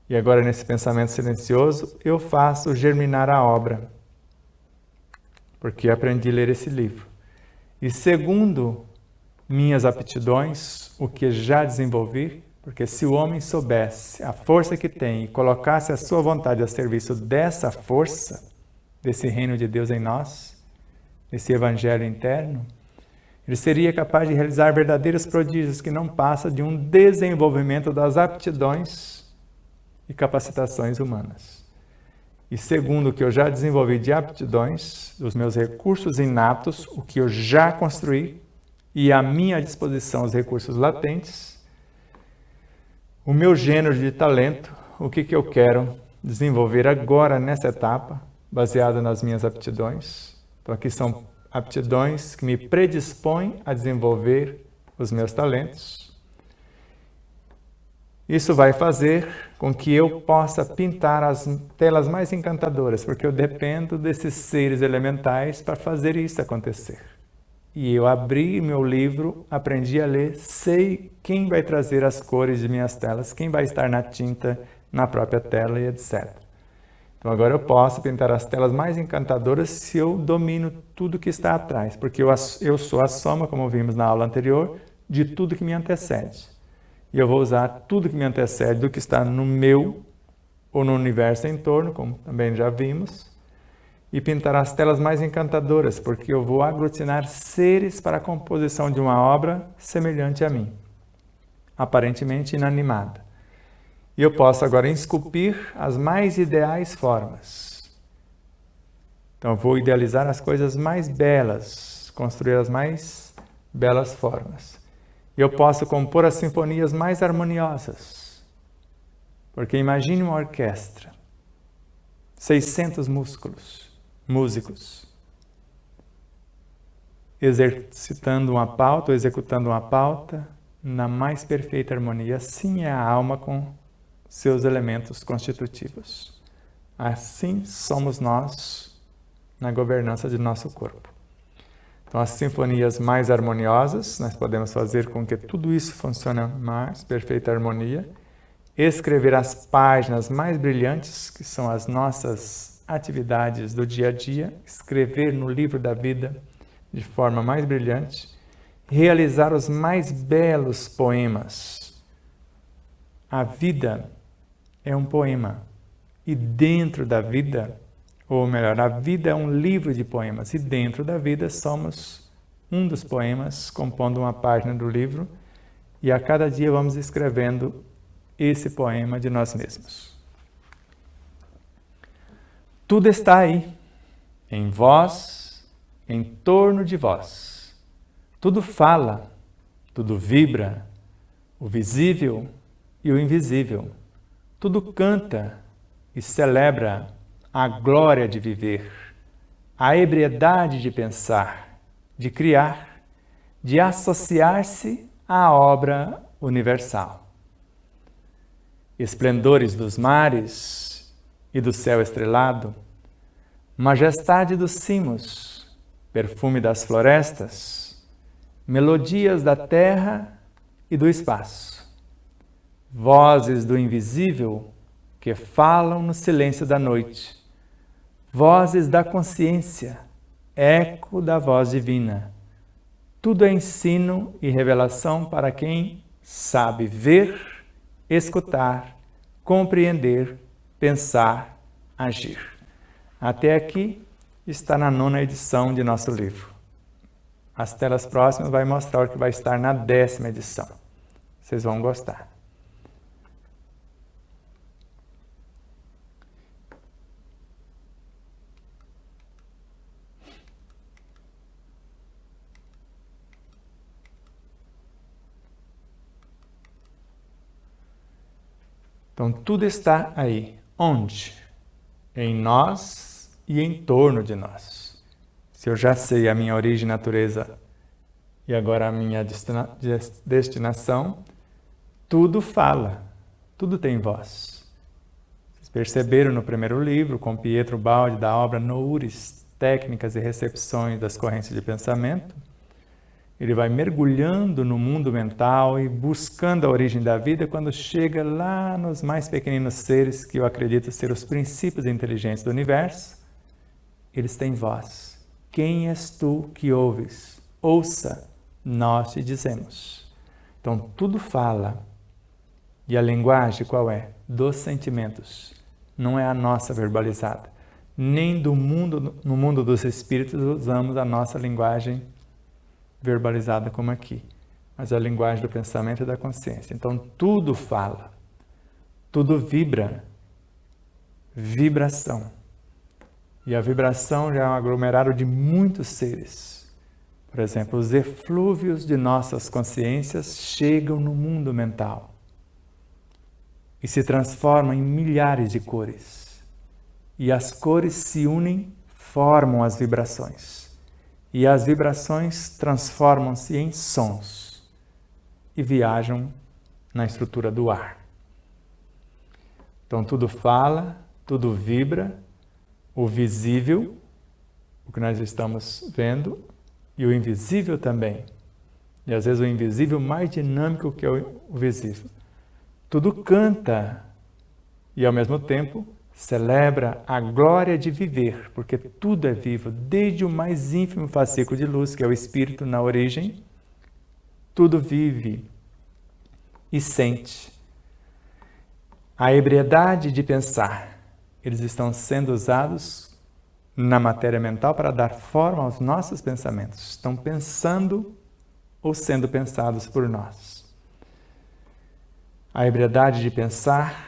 E agora, nesse pensamento silencioso, eu faço germinar a obra, porque eu aprendi a ler esse livro. E segundo minhas aptidões, o que já desenvolvi, porque se o homem soubesse a força que tem e colocasse a sua vontade a serviço dessa força, desse reino de Deus em nós, desse evangelho interno, ele seria capaz de realizar verdadeiros prodígios que não passa de um desenvolvimento das aptidões e capacitações humanas. E segundo o que eu já desenvolvi de aptidões, os meus recursos inatos, o que eu já construí, e à minha disposição os recursos latentes, o meu gênero de talento, o que eu quero desenvolver agora nessa etapa, baseado nas minhas aptidões. Então aqui são aptidões que me predispõem a desenvolver os meus talentos. Isso vai fazer com que eu possa pintar as telas mais encantadoras, porque eu dependo desses seres elementais para fazer isso acontecer. E eu abri meu livro, aprendi a ler, sei quem vai trazer as cores de minhas telas, quem vai estar na tinta, na própria tela e etc. Então agora eu posso pintar as telas mais encantadoras se eu domino tudo que está atrás, porque eu sou a soma, como vimos na aula anterior, de tudo que me antecede. E eu vou usar tudo que me antecede do que está no meu ou no universo em torno, como também já vimos, e pintar as telas mais encantadoras, porque eu vou aglutinar seres para a composição de uma obra semelhante a mim, aparentemente inanimada. E eu posso agora esculpir as mais ideais formas. Então, eu vou idealizar as coisas mais belas, construir as mais belas formas. E eu posso compor as sinfonias mais harmoniosas. Porque imagine uma orquestra, 600 músicos, exercitando uma pauta, ou executando uma pauta na mais perfeita harmonia. Assim é a alma com seus elementos constitutivos. Assim somos nós na governança de nosso corpo. Então, as sinfonias mais harmoniosas, nós podemos fazer com que tudo isso funcione em mais perfeita harmonia, escrever as páginas mais brilhantes, que são as nossas atividades do dia a dia, escrever no livro da vida de forma mais brilhante, realizar os mais belos poemas. A vida é um poema, e dentro da vida, ou melhor, a vida é um livro de poemas, e dentro da vida somos um dos poemas, compondo uma página do livro, e a cada dia vamos escrevendo esse poema de nós mesmos. Tudo está aí, em vós, em torno de vós. Tudo fala, tudo vibra, o visível e o invisível. Tudo canta e celebra a glória de viver, a ebriedade de pensar, de criar, de associar-se à obra universal. Esplendores dos mares e do céu estrelado, majestade dos cimos, perfume das florestas, melodias da terra e do espaço, vozes do invisível que falam no silêncio da noite, vozes da consciência, eco da voz divina. Tudo é ensino e revelação para quem sabe ver, escutar, compreender, pensar, agir. Até aqui está na 9ª edição de nosso livro. As telas próximas vai mostrar o que vai estar na 10ª edição. Vocês vão gostar. Então, tudo está aí. Onde? Em nós e em torno de nós. Se eu já sei a minha origem e natureza e agora a minha destinação, tudo fala, tudo tem voz. Vocês perceberam no primeiro livro, com Pietro Baldi, da obra Nouris técnicas e recepções das correntes de pensamento, ele vai mergulhando no mundo mental e buscando a origem da vida quando chega lá nos mais pequeninos seres que eu acredito ser os princípios inteligentes do universo. Eles têm voz. Quem és tu que ouves? Ouça, nós te dizemos. Então tudo fala. E a linguagem qual é? Dos sentimentos. Não é a nossa verbalizada. Nem no mundo dos espíritos usamos a nossa linguagem verbalizada como aqui, mas a linguagem do pensamento e da consciência. Então tudo fala, tudo vibra, vibração. E a vibração já é um aglomerado de muitos seres. Por exemplo, os eflúvios de nossas consciências chegam no mundo mental e se transformam em milhares de cores. E as cores se unem, formam as vibrações. E as vibrações transformam-se em sons e viajam na estrutura do ar. Então tudo fala, tudo vibra, o visível, o que nós estamos vendo, e o invisível também. E às vezes o invisível mais dinâmico que o visível. Tudo canta e ao mesmo tempo celebra a glória de viver, porque tudo é vivo, desde o mais ínfimo fascículo de luz, que é o espírito na origem, tudo vive e sente. A ebriedade de pensar, eles estão sendo usados na matéria mental para dar forma aos nossos pensamentos. Estão pensando ou sendo pensados por nós. A ebriedade de pensar,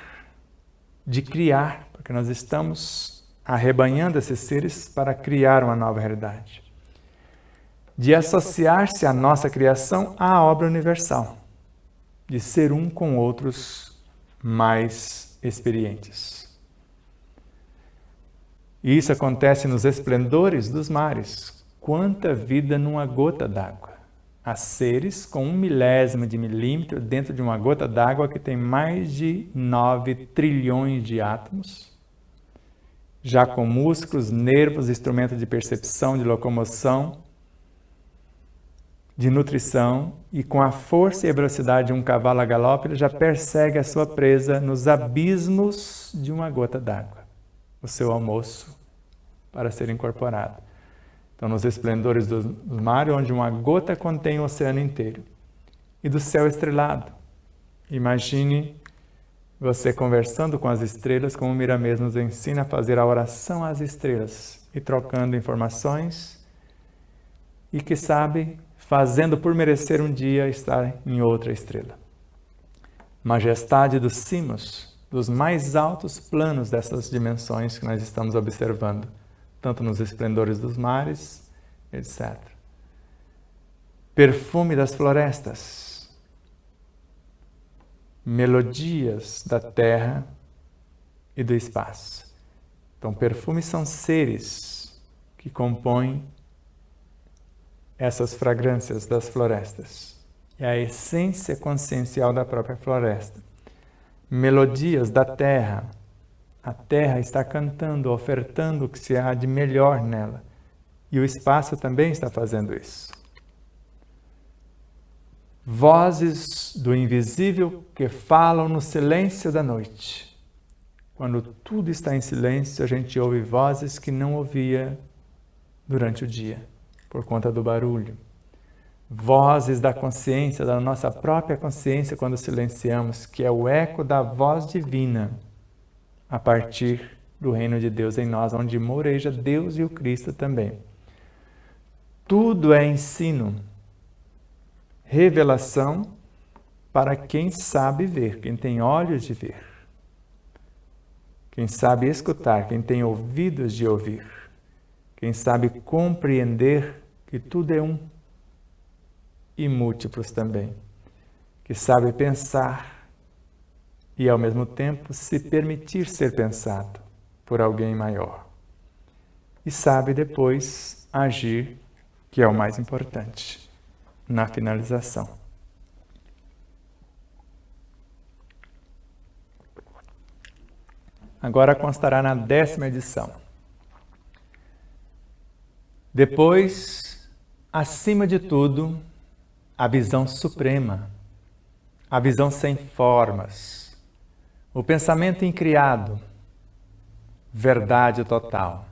de criar, porque nós estamos arrebanhando esses seres para criar uma nova realidade. De associar-se à nossa criação à obra universal, de ser um com outros mais experientes. E isso acontece nos esplendores dos mares. Quanta vida numa gota d'água! Há seres com 1/1000 de milímetro dentro de uma gota d'água que tem mais de 9 trilhões de átomos, já com músculos, nervos, instrumentos de percepção, de locomoção, de nutrição, e com a força e a velocidade de um cavalo a galope, ele já persegue a sua presa nos abismos de uma gota d'água, o seu almoço para ser incorporado. Então, nos esplendores do mar, onde uma gota contém o oceano inteiro. E do céu estrelado. Imagine você conversando com as estrelas, como Miramês nos ensina a fazer a oração às estrelas, e trocando informações, e que sabe, fazendo por merecer um dia estar em outra estrela. Majestade dos cimos, dos mais altos planos dessas dimensões que nós estamos observando, tanto nos esplendores dos mares, etc. Perfume das florestas, melodias da terra e do espaço. Então, perfumes são seres que compõem essas fragrâncias das florestas. É a essência consciencial da própria floresta. Melodias da terra. A terra está cantando, ofertando o que se há de melhor nela. E o espaço também está fazendo isso. Vozes do invisível que falam no silêncio da noite. Quando tudo está em silêncio, a gente ouve vozes que não ouvia durante o dia, por conta do barulho. Vozes da consciência, da nossa própria consciência, quando silenciamos, que é o eco da voz divina, a partir do reino de Deus em nós, onde moreja Deus e o Cristo também. Tudo é ensino, revelação para quem sabe ver, quem tem olhos de ver, quem sabe escutar, quem tem ouvidos de ouvir, quem sabe compreender que tudo é um e múltiplos também, que sabe pensar e, ao mesmo tempo, se permitir ser pensado por alguém maior. E sabe depois agir, que é o mais importante, na finalização. Agora constará na 10ª edição. Depois, acima de tudo, a visão suprema, a visão sem formas, o pensamento incriado, verdade total.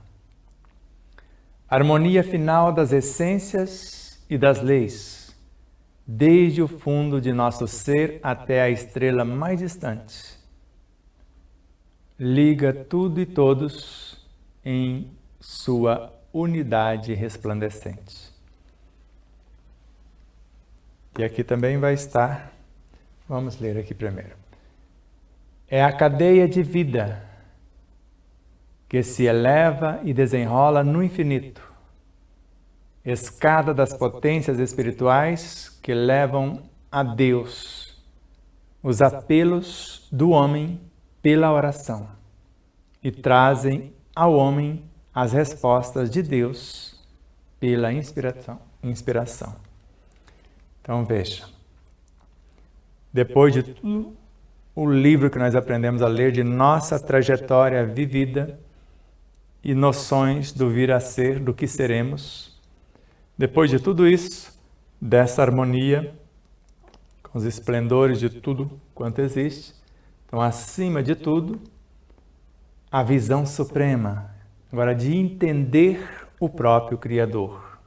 Harmonia final das essências e das leis, desde o fundo de nosso ser até a estrela mais distante. Liga tudo e todos em sua unidade resplandecente. E aqui também vai estar, vamos ler aqui primeiro. É a cadeia de vida que se eleva e desenrola no infinito, escada das potências espirituais que levam a Deus os apelos do homem pela oração e trazem ao homem as respostas de Deus pela inspiração. Então veja, depois de tudo o livro que nós aprendemos a ler de nossa trajetória vivida e noções do vir a ser, do que seremos, depois de tudo isso, dessa harmonia, com os esplendores de tudo quanto existe, então acima de tudo, a visão suprema, agora de entender o próprio Criador.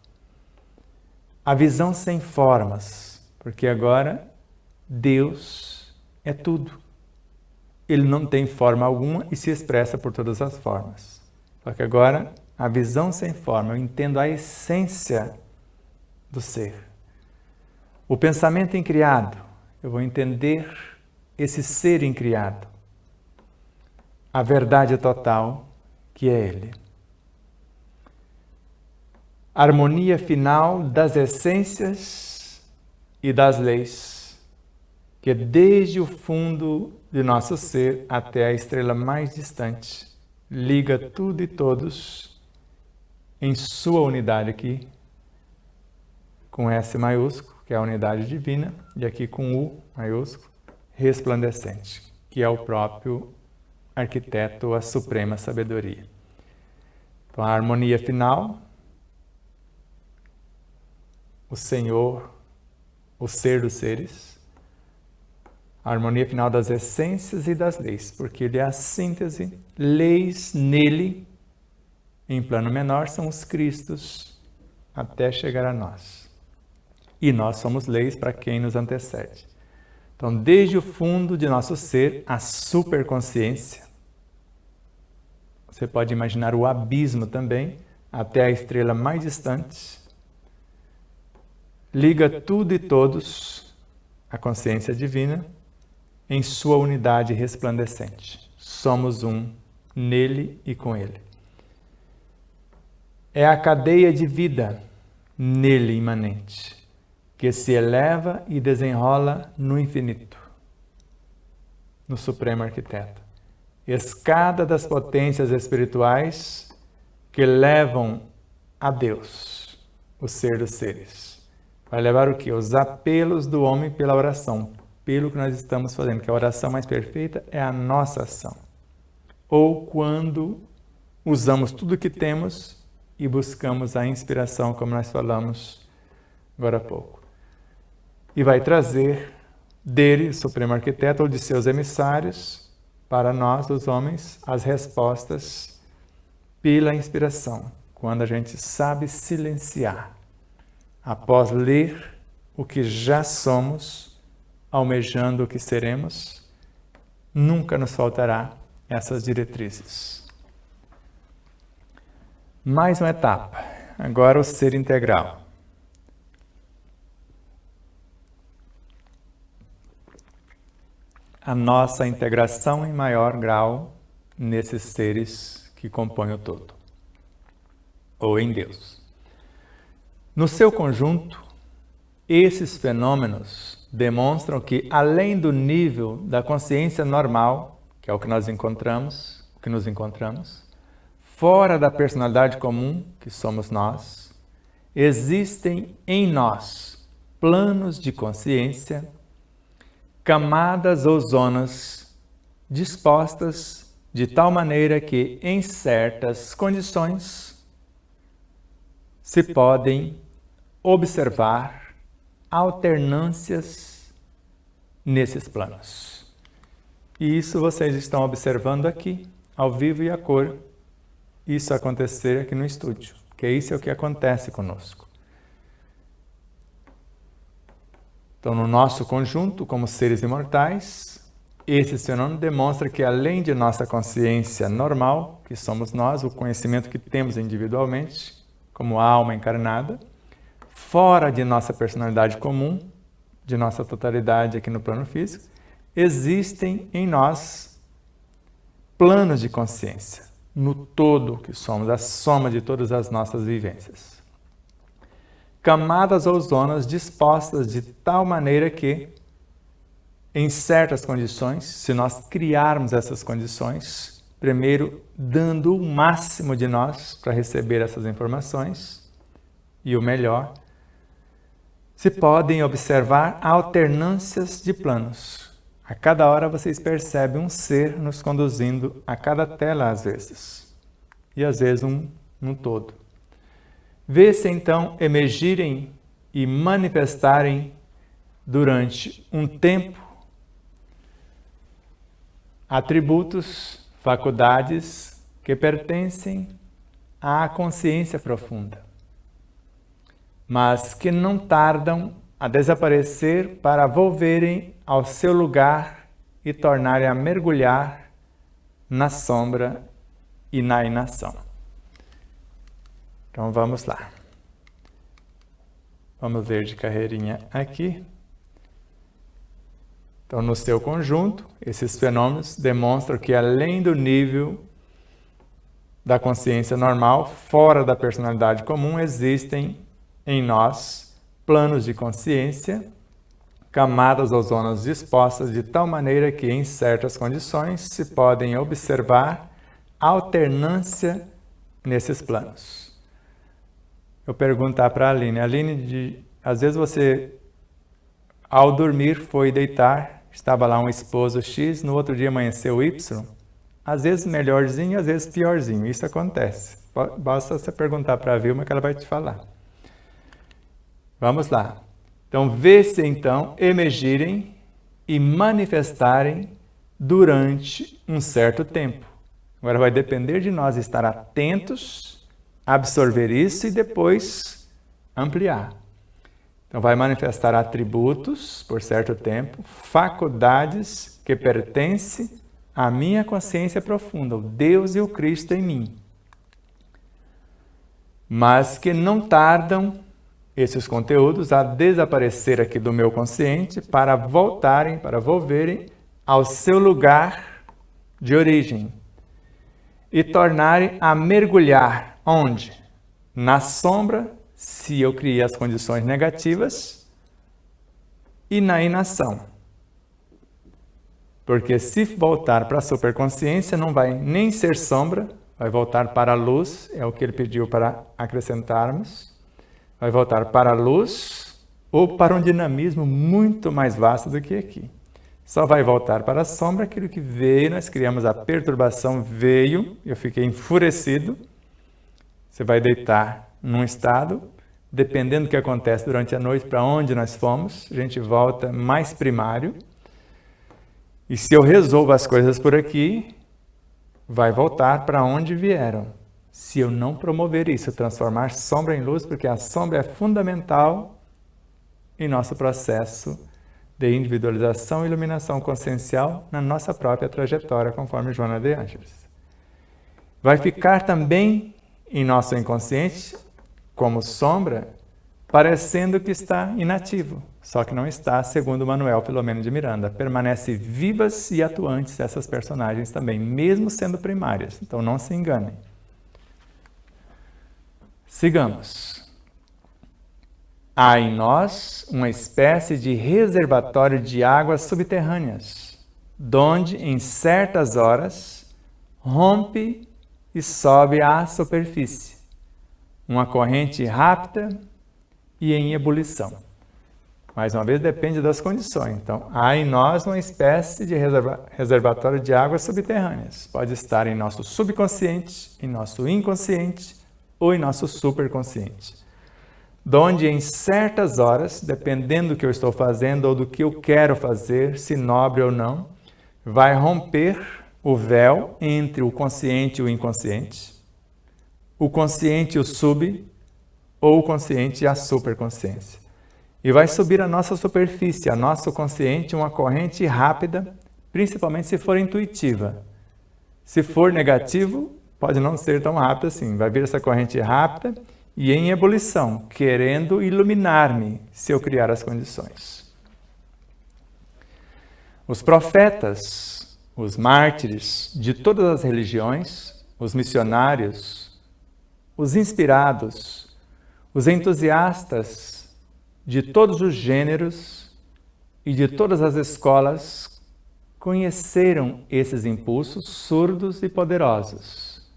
A visão sem formas, porque agora Deus é tudo. Ele não tem forma alguma e se expressa por todas as formas. Só que agora, a visão sem forma, eu entendo a essência do ser. O pensamento incriado, eu vou entender esse ser incriado. A verdade total, que é Ele. A harmonia final das essências e das leis, que desde o fundo de nosso ser até a estrela mais distante, liga tudo e todos em sua unidade aqui, com S maiúsculo, que é a unidade divina, e aqui com U maiúsculo, resplandecente, que é o próprio arquiteto, a suprema sabedoria. Então, a harmonia final, o Senhor, o ser dos seres, a harmonia final das essências e das leis, porque Ele é a síntese. Leis nele, em plano menor, são os Cristos, até chegar a nós. E nós somos leis para quem nos antecede. Então, desde o fundo de nosso ser, a superconsciência, você pode imaginar o abismo também, até a estrela mais distante, liga tudo e todos, a consciência divina, em sua unidade resplandecente. Somos um, nele e com ele. É a cadeia de vida, nele imanente, que se eleva e desenrola no infinito, no Supremo Arquiteto. Escada das potências espirituais que levam a Deus, o ser dos seres. Vai levar o quê? Os apelos do homem pela oração, pelo que nós estamos fazendo, que a oração mais perfeita é a nossa ação. Ou quando usamos tudo o que temos e buscamos a inspiração, como nós falamos agora há pouco. E vai trazer dele, o Supremo Arquiteto, ou de seus emissários, para nós, os homens, as respostas pela inspiração, quando a gente sabe silenciar, após ler o que já somos, almejando o que seremos, nunca nos faltará essas diretrizes. Mais uma etapa, agora o ser integral. A nossa integração em maior grau nesses seres que compõem o todo, ou em Deus. No seu conjunto, esses fenômenos demonstram que, além do nível da consciência normal, que é o que nós encontramos, o que nos encontramos, fora da personalidade comum, que somos nós, existem em nós planos de consciência, camadas ou zonas dispostas de tal maneira que, em certas condições, se podem observar alternâncias nesses planos. E isso vocês estão observando aqui, ao vivo e a cor, isso acontecer aqui no estúdio, que isso é o que acontece conosco. Então, no nosso conjunto, como seres imortais, esse fenômeno demonstra que, além de nossa consciência normal, que somos nós, o conhecimento que temos individualmente, como alma encarnada, fora de nossa personalidade comum, de nossa totalidade aqui no plano físico, existem em nós planos de consciência, no todo que somos, a soma de todas as nossas vivências. Camadas ou zonas dispostas de tal maneira que, em certas condições, se nós criarmos essas condições, primeiro dando o máximo de nós para receber essas informações, e o melhor, se podem observar alternâncias de planos. A cada hora vocês percebem um ser nos conduzindo a cada tela às vezes, e às vezes um no todo. Vê-se então emergirem e manifestarem durante um tempo atributos, faculdades que pertencem à consciência profunda, mas que não tardam a desaparecer para volverem ao seu lugar e tornarem a mergulhar na sombra e na inação. Então vamos lá. Vamos ver de carreirinha aqui. Então, no seu conjunto, esses fenômenos demonstram que, além do nível da consciência normal, fora da personalidade comum, existem em nós planos de consciência, camadas ou zonas dispostas de tal maneira que, em certas condições, se podem observar alternância nesses planos. Eu perguntar para a Aline, às vezes você, ao dormir, foi deitar, estava lá um esposo X, no outro dia amanheceu Y, às vezes melhorzinho, às vezes piorzinho, isso acontece. Basta você perguntar para a Vilma que ela vai te falar. Vamos lá. Então, vê-se então emergirem e manifestarem durante um certo tempo. Agora vai depender de nós estar atentos, absorver isso e depois ampliar. Então, vai manifestar atributos por certo tempo, faculdades que pertencem à minha consciência profunda, o Deus e o Cristo em mim. Mas que não tardam esses conteúdos a desaparecer aqui do meu consciente para volverem ao seu lugar de origem e tornarem a mergulhar, onde? Na sombra, se eu criei as condições negativas, e na inação. Porque se voltar para a superconsciência, não vai nem ser sombra, vai voltar para a luz, é o que ele pediu para acrescentarmos, vai voltar para a luz ou para um dinamismo muito mais vasto do que aqui. Só vai voltar para a sombra aquilo que veio, nós criamos a perturbação, veio, eu fiquei enfurecido. Você vai deitar num estado, dependendo do que acontece durante a noite, para onde nós fomos, a gente volta mais primário. E se eu resolvo as coisas por aqui, vai voltar para onde vieram. Se eu não promover isso, transformar sombra em luz, porque a sombra é fundamental em nosso processo de individualização e iluminação consciencial na nossa própria trajetória, conforme Joana de Ângeles. Vai ficar também em nosso inconsciente, como sombra, parecendo que está inativo, só que não está, segundo Manuel Filomeno de Miranda. Permanecem vivas e atuantes essas personagens também, mesmo sendo primárias, então não se enganem. Sigamos. Há em nós uma espécie de reservatório de águas subterrâneas, donde, em certas horas, rompe e sobe à superfície, uma corrente rápida e em ebulição. Mais uma vez, depende das condições. Então, há em nós uma espécie de reservatório de águas subterrâneas. Pode estar em nosso subconsciente, em nosso inconsciente, ou em nosso superconsciente. Donde em certas horas, dependendo do que eu estou fazendo ou do que eu quero fazer, se nobre ou não, vai romper o véu entre o consciente e o inconsciente, o consciente e o sub, ou o consciente e a superconsciência. E vai subir a nossa superfície, a nosso consciente, uma corrente rápida, principalmente se for intuitiva. Se for negativo, pode não ser tão rápido assim. Vai vir essa corrente rápida e em ebulição, querendo iluminar-me se eu criar as condições. Os profetas, os mártires de todas as religiões, os missionários, os inspirados, os entusiastas de todos os gêneros e de todas as escolas conheceram esses impulsos surdos e poderosos,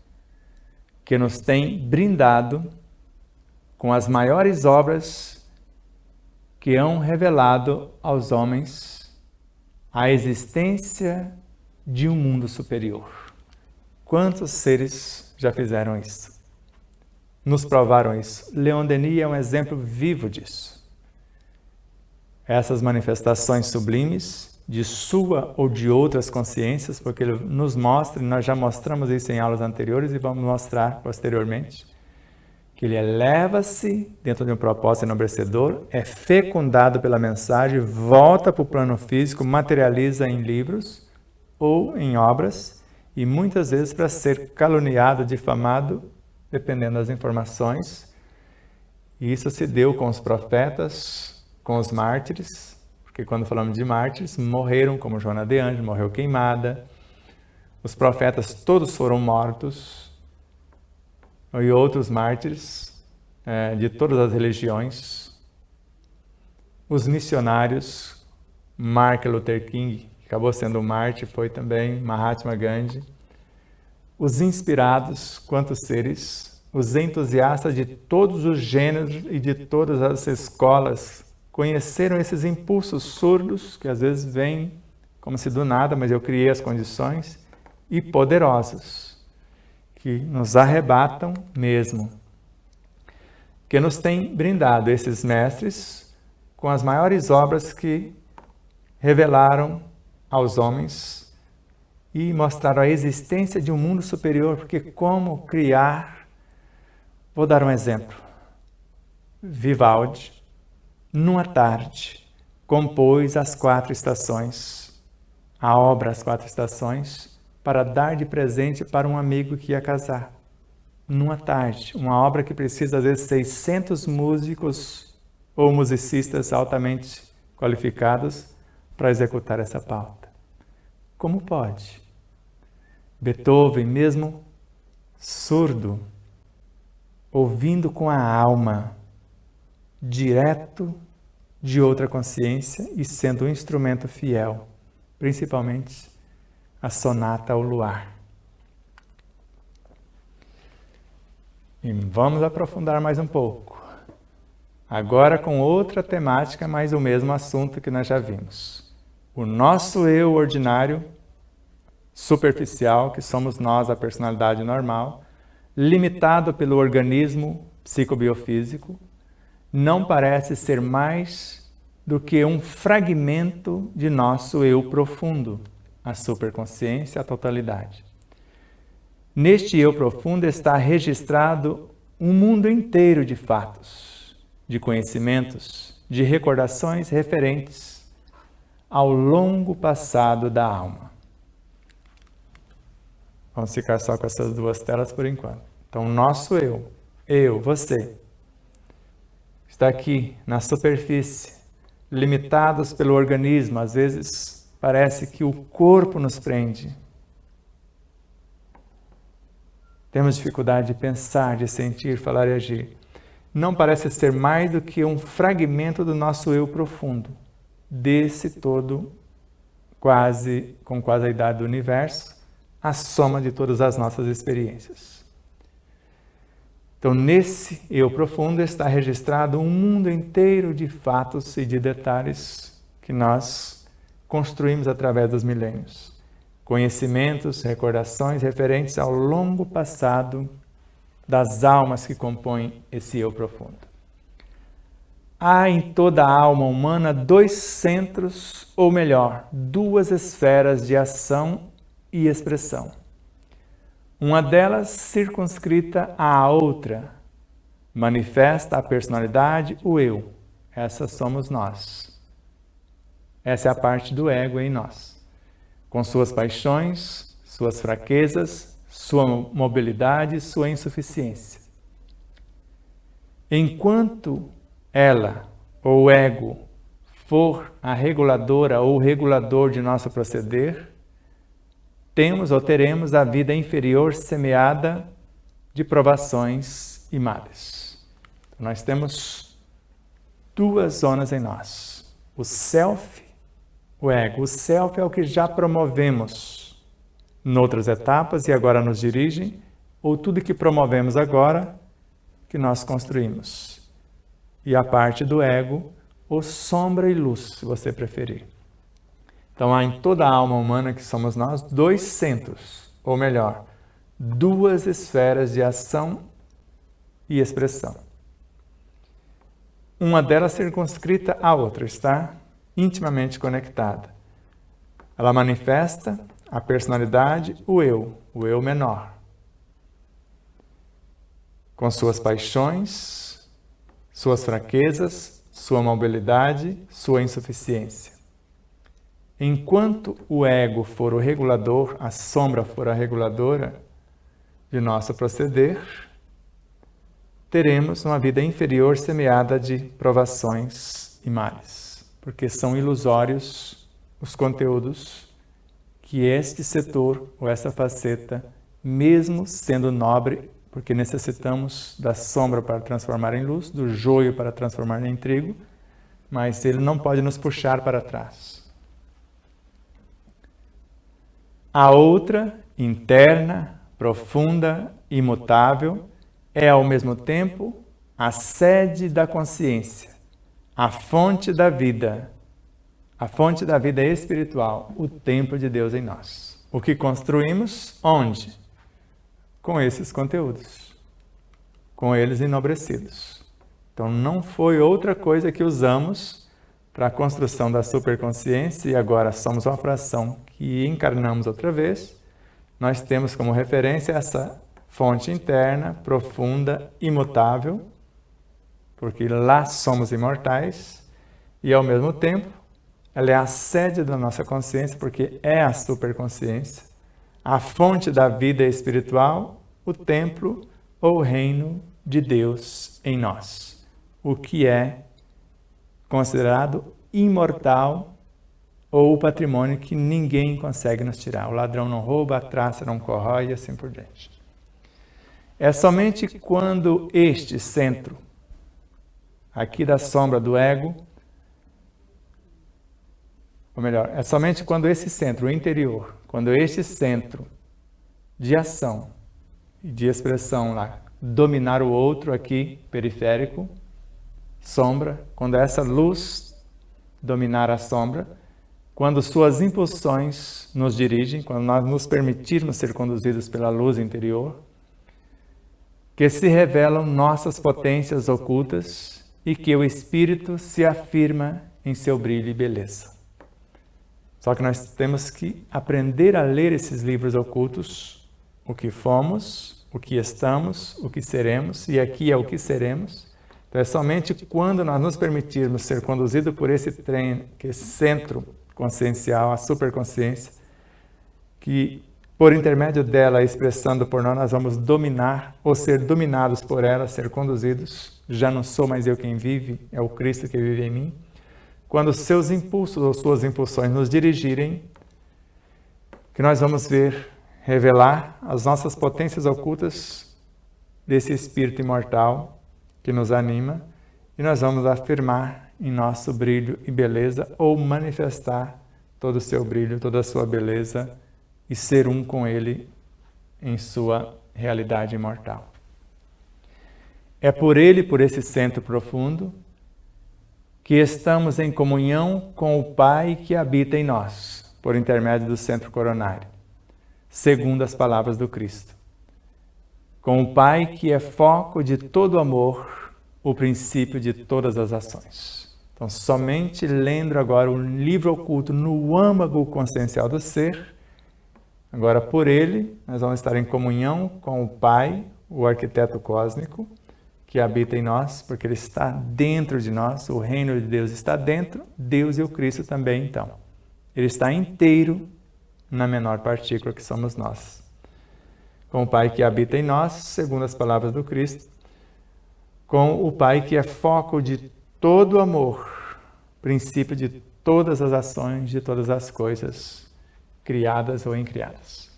que nos têm brindado com as maiores obras que hão revelado aos homens a existência de um mundo superior. Quantos seres já fizeram isso? Nos provaram isso. Leon Denis é um exemplo vivo disso. Essas manifestações sublimes de sua ou de outras consciências, porque ele nos mostra, e nós já mostramos isso em aulas anteriores e vamos mostrar posteriormente, que ele eleva-se dentro de um propósito enobrecedor, é fecundado pela mensagem, volta para o plano físico, materializa em livros ou em obras, e muitas vezes para ser caluniado, difamado, dependendo das informações. E isso se deu com os profetas, com os mártires, porque quando falamos de mártires, morreram, como Joana de Ângeles, morreu queimada. Os profetas todos foram mortos, e outros mártires de todas as religiões. Os missionários, Martin Luther King, que acabou sendo um mártir, foi também Mahatma Gandhi. Os inspirados, quantos seres, os entusiastas de todos os gêneros e de todas as escolas conheceram esses impulsos surdos, que às vezes vêm como se do nada, mas eu criei as condições, e poderosos, que nos arrebatam mesmo, que nos têm brindado esses mestres com as maiores obras que revelaram aos homens e mostraram a existência de um mundo superior, porque como criar... Vou dar um exemplo. Vivaldi, numa tarde, compôs as 4 estações, a obra As 4 Estações, para dar de presente para um amigo que ia casar. Numa tarde, uma obra que precisa, às vezes, 600 músicos ou musicistas altamente qualificados para executar essa pauta. Como pode? Beethoven, mesmo surdo, ouvindo com a alma, direto de outra consciência e sendo um instrumento fiel, principalmente a sonata ao luar. E vamos aprofundar mais um pouco. Agora com outra temática, mas o mesmo assunto que nós já vimos. O nosso eu ordinário, superficial, que somos nós, a personalidade normal, limitado pelo organismo psicobiofísico, não parece ser mais do que um fragmento de nosso eu profundo, a superconsciência, a totalidade. Neste eu profundo está registrado um mundo inteiro de fatos, de conhecimentos, de recordações referentes ao longo passado da alma. Vamos ficar só com essas 2 telas por enquanto. Então, nosso eu, você, está aqui na superfície, limitados pelo organismo, às vezes parece que o corpo nos prende. Temos dificuldade de pensar, de sentir, falar e agir. Não parece ser mais do que um fragmento do nosso eu profundo, desse todo, com quase a idade do universo, a soma de todas as nossas experiências. Então, nesse eu profundo está registrado um mundo inteiro de fatos e de detalhes que nós construímos através dos milênios. Conhecimentos, recordações referentes ao longo passado das almas que compõem esse eu profundo. Há em toda a alma humana 2 centros, ou melhor, 2 esferas de ação e expressão. Uma delas circunscrita à outra, manifesta a personalidade, o eu. Essa somos nós. Essa é a parte do ego em nós, com suas paixões, suas fraquezas, sua mobilidade, sua insuficiência. Enquanto ela, ou o ego, for a reguladora ou regulador de nosso proceder, temos ou teremos a vida inferior semeada de provações e males. Nós temos 2 zonas em nós. O self, o ego. O self é o que já promovemos noutras etapas e agora nos dirigem, ou tudo que promovemos agora que nós construímos. E a parte do ego, ou sombra e luz, se você preferir. Então, há em toda a alma humana que somos nós 2 centros, ou melhor, 2 esferas de ação e expressão. Uma delas circunscrita à outra, está intimamente conectada. Ela manifesta a personalidade, o eu menor, com suas paixões, suas fraquezas, sua mobilidade, sua insuficiência. Enquanto o ego for o regulador, a sombra for a reguladora de nosso proceder, teremos uma vida inferior semeada de provações e males, porque são ilusórios os conteúdos que este setor ou essa faceta, mesmo sendo nobre, porque necessitamos da sombra para transformar em luz, do joio para transformar em trigo, mas ele não pode nos puxar para trás. A outra, interna, profunda, imutável, é ao mesmo tempo a sede da consciência, a fonte da vida espiritual, o templo de Deus em nós. O que construímos, onde? Com esses conteúdos, com eles enobrecidos. Então não foi outra coisa que usamos para a construção da superconsciência e agora somos uma fração que encarnamos outra vez. Nós temos como referência essa fonte interna, profunda, imutável, porque lá somos imortais e ao mesmo tempo ela é a sede da nossa consciência, porque é a superconsciência, a fonte da vida espiritual, o templo ou reino de Deus em nós, o que é considerado imortal ou o patrimônio que ninguém consegue nos tirar. O ladrão não rouba, a traça não corrói e assim por diante. É somente quando este centro, aqui da sombra do ego, ou melhor, é somente quando esse centro, o interior, quando este centro de ação e de expressão lá, dominar o outro aqui, periférico, sombra, quando essa luz dominar a sombra, quando suas impulsões nos dirigem, quando nós nos permitirmos ser conduzidos pela luz interior, que se revelam nossas potências ocultas e que o espírito se afirma em seu brilho e beleza. Só que nós temos que aprender a ler esses livros ocultos, o que fomos, o que estamos, o que seremos, e aqui é o que seremos. Então é somente quando nós nos permitirmos ser conduzidos por esse trem, que é centro consciencial, a superconsciência, que por intermédio dela, expressando por nós vamos dominar ou ser dominados por ela, ser conduzidos. Já não sou mais eu quem vive, é o Cristo que vive em mim. Quando seus impulsos ou suas impulsões nos dirigirem, que nós vamos ver, revelar as nossas potências ocultas desse espírito imortal que nos anima, e nós vamos afirmar em nosso brilho e beleza, ou manifestar todo o seu brilho, toda a sua beleza, e ser um com ele em sua realidade imortal. É por ele, por esse centro profundo, que estamos em comunhão com o Pai que habita em nós, por intermédio do centro coronário, segundo as palavras do Cristo. com o Pai que é foco de todo amor, o princípio de todas as ações. Então, somente lendo agora o livro oculto no âmago consciencial do ser, agora por ele, nós vamos estar em comunhão com o Pai, o arquiteto cósmico, que habita em nós, porque ele está dentro de nós, o reino de Deus está dentro, Deus e o Cristo também, então. Ele está inteiro na menor partícula que somos nós. Com o Pai que habita em nós, segundo as palavras do Cristo, com o Pai que é foco de todo amor, princípio de todas as ações, de todas as coisas, criadas ou incriadas.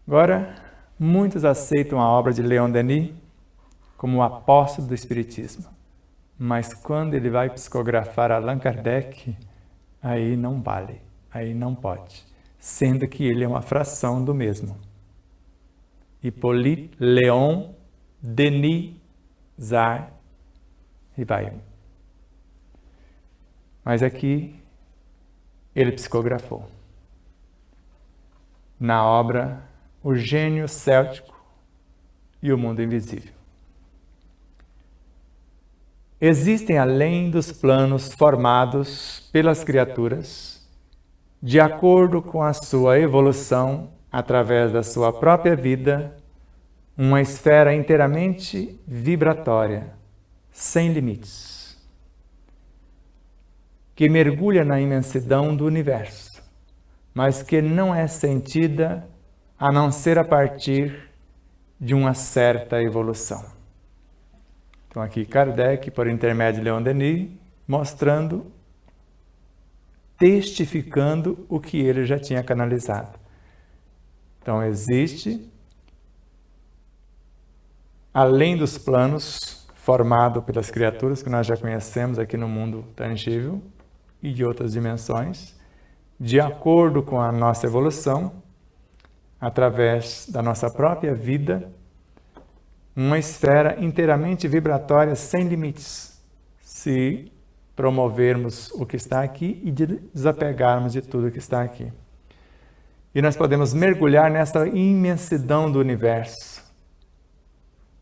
Agora, muitos aceitam a obra de Leon Denis como o apóstolo do Espiritismo, mas quando ele vai psicografar Allan Kardec, aí não vale, aí não pode, sendo que ele é uma fração do mesmo. Hippolyte Léon Denis Zar Rivail. Mas aqui ele psicografou na obra O Gênio Céltico e o Mundo Invisível. Existem além dos planos formados pelas criaturas, de acordo com a sua evolução através da sua própria vida, uma esfera inteiramente vibratória, sem limites, que mergulha na imensidão do universo, mas que não é sentida a não ser a partir de uma certa evolução. Então aqui Kardec, por intermédio de Leon Denis, mostrando, testificando o que ele já tinha canalizado. Então existe, além dos planos formados pelas criaturas que nós já conhecemos aqui no mundo tangível e de outras dimensões, de acordo com a nossa evolução, através da nossa própria vida, uma esfera inteiramente vibratória sem limites, se promovermos o que está aqui e desapegarmos de tudo que está aqui. E nós podemos mergulhar nessa imensidão do universo,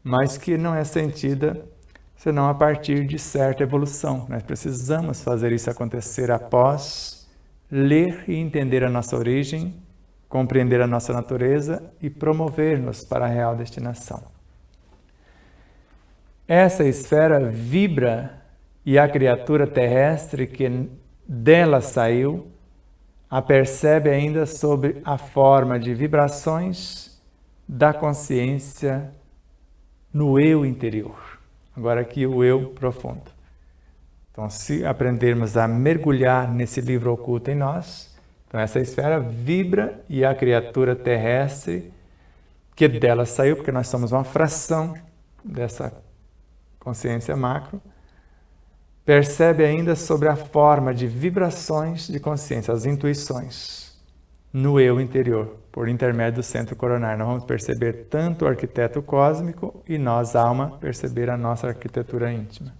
mas que não é sentida senão a partir de certa evolução. Nós precisamos fazer isso acontecer após ler e entender a nossa origem, compreender a nossa natureza e promover-nos para a real destinação. Essa esfera vibra e a criatura terrestre que dela saiu a percebe ainda sob a forma de vibrações da consciência no eu interior. Agora aqui o eu profundo. Então, se aprendermos a mergulhar nesse livro oculto em nós, então essa esfera vibra e a criatura terrestre que dela saiu, porque nós somos uma fração dessa consciência macro, percebe ainda sobre a forma de vibrações de consciência, as intuições, no eu interior, por intermédio do centro coronário. Nós vamos perceber tanto o arquiteto cósmico e nós, alma, perceber a nossa arquitetura íntima.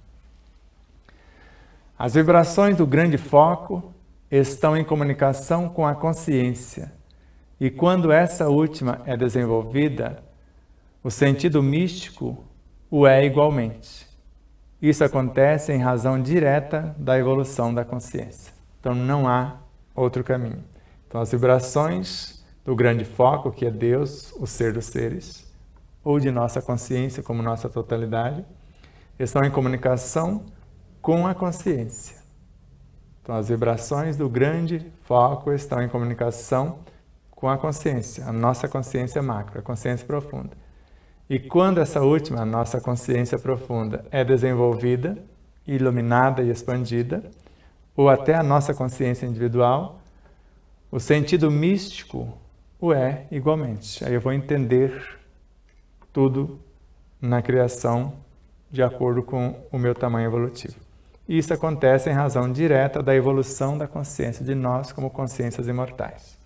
As vibrações do grande foco estão em comunicação com a consciência, e quando essa última é desenvolvida, o sentido místico o é igualmente. Isso acontece em razão direta da evolução da consciência. Então não há outro caminho. Então as vibrações do grande foco, que é Deus, o ser dos seres, ou de nossa consciência como nossa totalidade, estão em comunicação com a consciência. Então as vibrações do grande foco estão em comunicação com a consciência, a nossa consciência macro, a consciência profunda. E quando essa última, a nossa consciência profunda, é desenvolvida, iluminada e expandida, ou até a nossa consciência individual, o sentido místico o é igualmente. Aí eu vou entender tudo na criação de acordo com o meu tamanho evolutivo. E isso acontece em razão direta da evolução da consciência de nós como consciências imortais.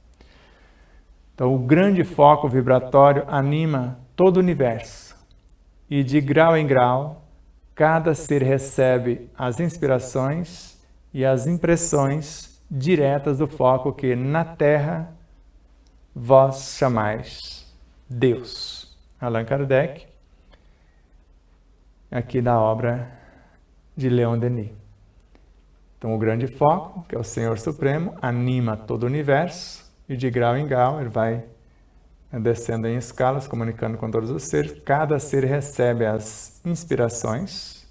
Então, o grande foco vibratório anima todo o universo, e de grau em grau, cada ser recebe as inspirações e as impressões diretas do foco que na Terra vós chamais Deus, Allan Kardec, aqui da obra de Leon Denis. Então, o grande foco, que é o Senhor Supremo, anima todo o universo e de grau em grau ele vai descendo em escalas, comunicando com todos os seres. Cada ser recebe as inspirações,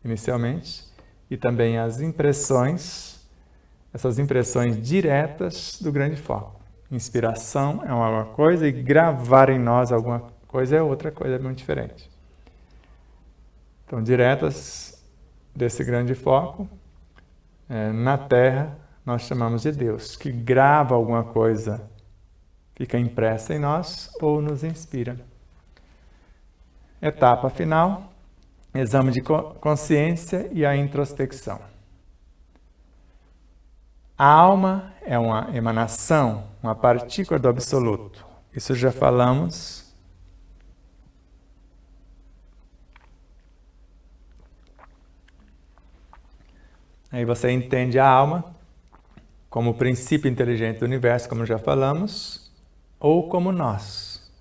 inicialmente, e também as impressões, essas impressões diretas do grande foco. Inspiração é uma coisa e gravar em nós alguma coisa é outra coisa, é muito diferente. Então, diretas desse grande foco, na Terra, nós chamamos de Deus, que grava alguma coisa, fica impressa em nós ou nos inspira. Etapa final, exame de consciência e a introspecção. A alma é uma emanação, uma partícula do absoluto. Isso já falamos. Aí você entende a alma como o princípio inteligente do universo, como já falamos, ou como nós,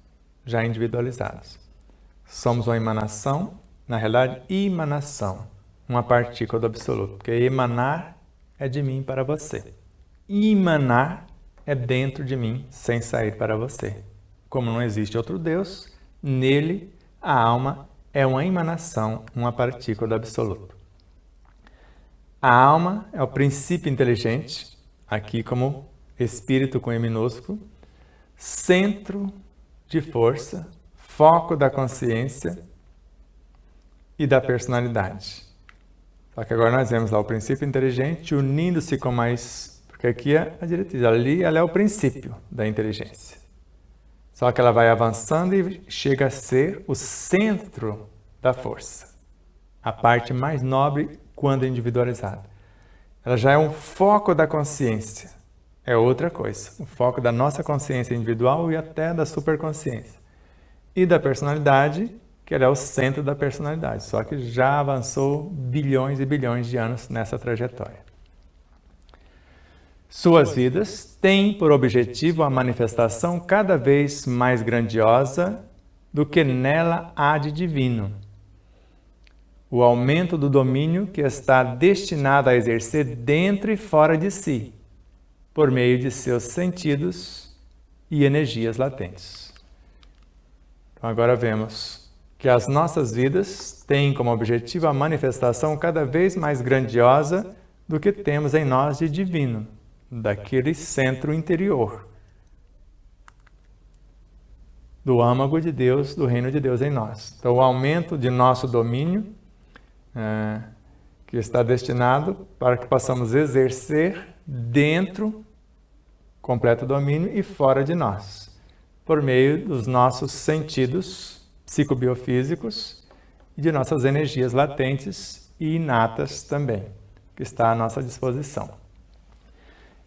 já individualizados. Somos uma emanação, na realidade, emanação, uma partícula do absoluto, porque emanar é de mim para você. Emanar é dentro de mim, sem sair para você. Como não existe outro Deus, nele a alma é uma emanação, uma partícula do absoluto. A alma é o princípio inteligente, aqui como espírito com E minúsculo, centro de força, foco da consciência e da personalidade. Só que agora nós vemos lá o princípio inteligente unindo-se com mais... Porque aqui é a diretriz, ali ela é o princípio da inteligência. Só que ela vai avançando e chega a ser o centro da força. A parte mais nobre quando individualizada. Ela já é um foco da consciência. É outra coisa. O foco da nossa consciência individual e até da superconsciência. E da personalidade, que ela é o centro da personalidade. Só que já avançou bilhões e bilhões de anos nessa trajetória. Suas vidas têm por objetivo a manifestação cada vez mais grandiosa do que nela há de divino. O aumento do domínio que está destinado a exercer dentro e fora de si, por meio de seus sentidos e energias latentes. Então, agora vemos que as nossas vidas têm como objetivo a manifestação cada vez mais grandiosa do que temos em nós de divino, daquele centro interior, do âmago de Deus, do reino de Deus em nós. Então, o aumento de nosso domínio, que está destinado para que possamos exercer dentro, completo domínio, e fora de nós, por meio dos nossos sentidos psicobiofísicos e de nossas energias latentes e inatas também, que está à nossa disposição.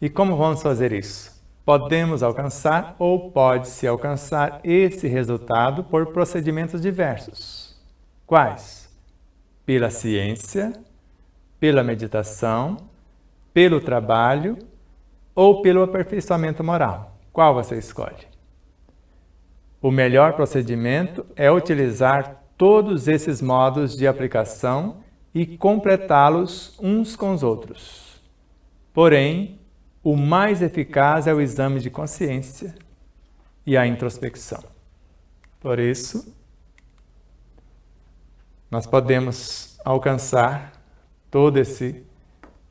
E como vamos fazer isso? Podemos alcançar ou pode-se alcançar esse resultado por procedimentos diversos. Quais? Pela ciência, pela meditação, pelo trabalho ou pelo aperfeiçoamento moral. Qual você escolhe? O melhor procedimento é utilizar todos esses modos de aplicação e completá-los uns com os outros. Porém, o mais eficaz é o exame de consciência e a introspecção. Por isso, nós podemos alcançar todo esse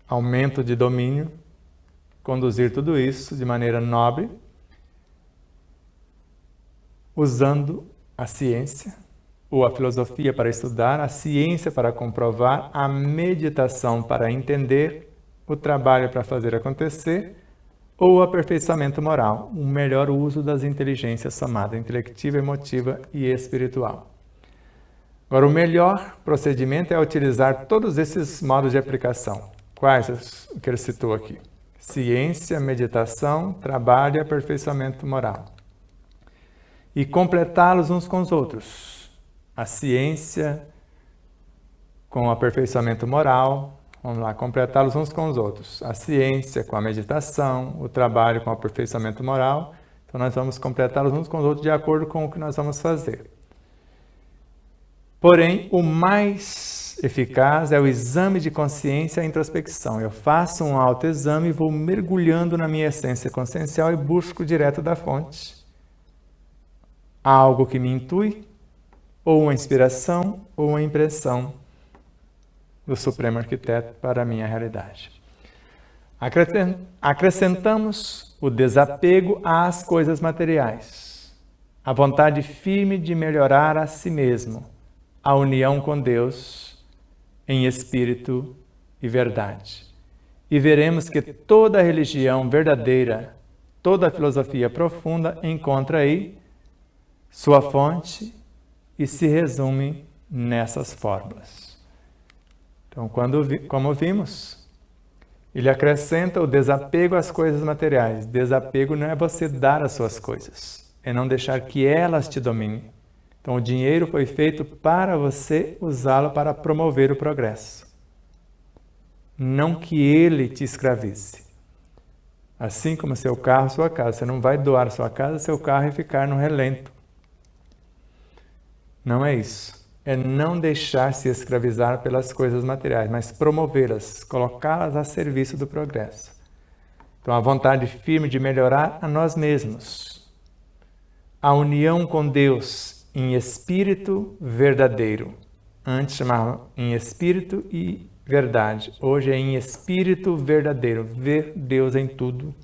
aumento de domínio, conduzir tudo isso de maneira nobre, usando a ciência ou a filosofia para estudar, a ciência para comprovar, a meditação para entender, o trabalho para fazer acontecer, ou o aperfeiçoamento moral, um melhor uso das inteligências somada intelectiva, emotiva e espiritual. Agora, o melhor procedimento é utilizar todos esses modos de aplicação. Quais que ele citou aqui? Ciência, meditação, trabalho e aperfeiçoamento moral. E completá-los uns com os outros. A ciência com o aperfeiçoamento moral. Vamos lá, completá-los uns com os outros. A ciência com a meditação, o trabalho com o aperfeiçoamento moral, Então nós vamos completá-los uns com os outros de acordo com o que nós vamos fazer. Porém, o mais eficaz é o exame de consciência e a introspecção. Eu faço um autoexame e vou mergulhando na minha essência consciencial e busco direto da fonte algo que me intui, ou uma inspiração, ou uma impressão do Supremo Arquiteto para a minha realidade. Acrescentamos o desapego às coisas materiais, a vontade firme de melhorar a si mesmo, a união com Deus em espírito e verdade. E veremos que toda religião verdadeira, toda filosofia profunda encontra aí sua fonte e se resume nessas fórmulas. Então, como vimos, ele acrescenta o desapego às coisas materiais. Desapego não é você dar as suas coisas, é não deixar que elas te dominem. Então, o dinheiro foi feito para você usá-lo para promover o progresso, não que ele te escravize. Assim como seu carro, sua casa. Você não vai doar sua casa, seu carro e ficar no relento. Não é isso. É não deixar se escravizar pelas coisas materiais, mas promovê-las, colocá-las a serviço do progresso. Então, a vontade firme de melhorar a nós mesmos. A união com Deus em espírito verdadeiro. Antes chamava em espírito e verdade. Hoje é em espírito verdadeiro. Ver Deus em tudo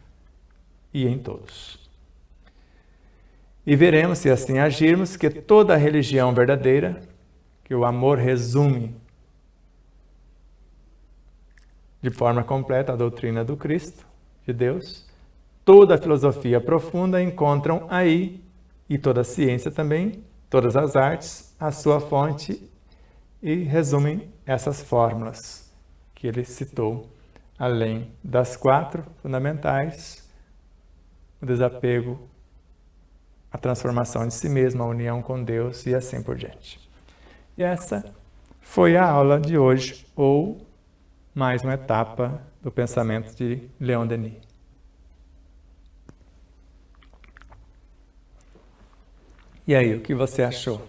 e em todos. E veremos, se assim agirmos, que toda a religião verdadeira, que o amor resume de forma completa a doutrina do Cristo, de Deus, toda a filosofia profunda encontram aí, e toda a ciência também, todas as artes, a sua fonte, e resumem essas fórmulas que ele citou, além das 4 fundamentais: o desapego, a transformação de si mesmo, a união com Deus e assim por diante. E essa foi a aula de hoje, ou mais uma etapa do pensamento de Leon Denis. E aí, o que você achou?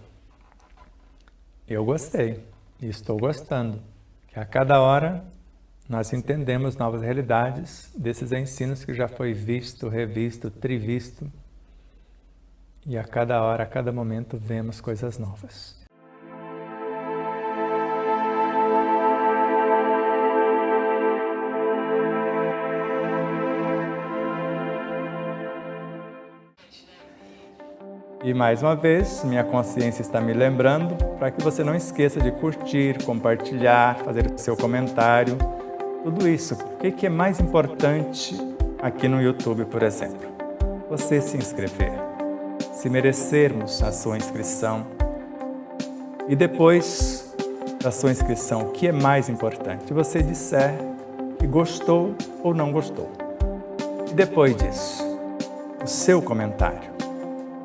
Eu gostei e estou gostando, que a cada hora nós entendemos novas realidades desses ensinos que já foi visto, revisto, trivisto. E a cada hora, a cada momento, vemos coisas novas. E mais uma vez, minha consciência está me lembrando para que você não esqueça de curtir, compartilhar, fazer o seu comentário. Tudo isso. O que é mais importante aqui no YouTube, por exemplo? Você se inscrever. Se merecermos a sua inscrição. E depois da sua inscrição, o que é mais importante? Você disser que gostou ou não gostou. E depois disso, o seu comentário.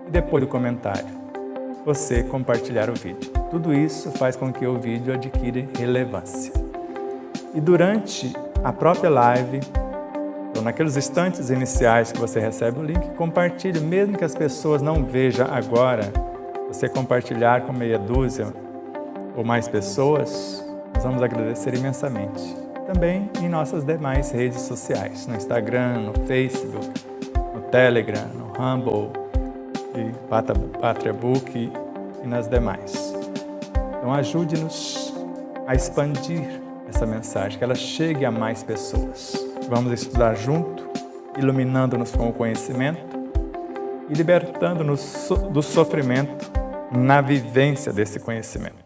E depois do comentário, você compartilhar o vídeo. Tudo isso faz com que o vídeo adquira relevância. E durante a própria live, ou naqueles instantes iniciais que você recebe o link, compartilhe, mesmo que as pessoas não vejam agora, você compartilhar com meia dúzia ou mais pessoas, nós vamos agradecer imensamente. Também em nossas demais redes sociais, no Instagram, no Facebook, no Telegram, no Rumble, e Patriabook e nas demais. Então ajude-nos a expandir essa mensagem, que ela chegue a mais pessoas. Vamos estudar junto, iluminando-nos com o conhecimento e libertando-nos do sofrimento na vivência desse conhecimento.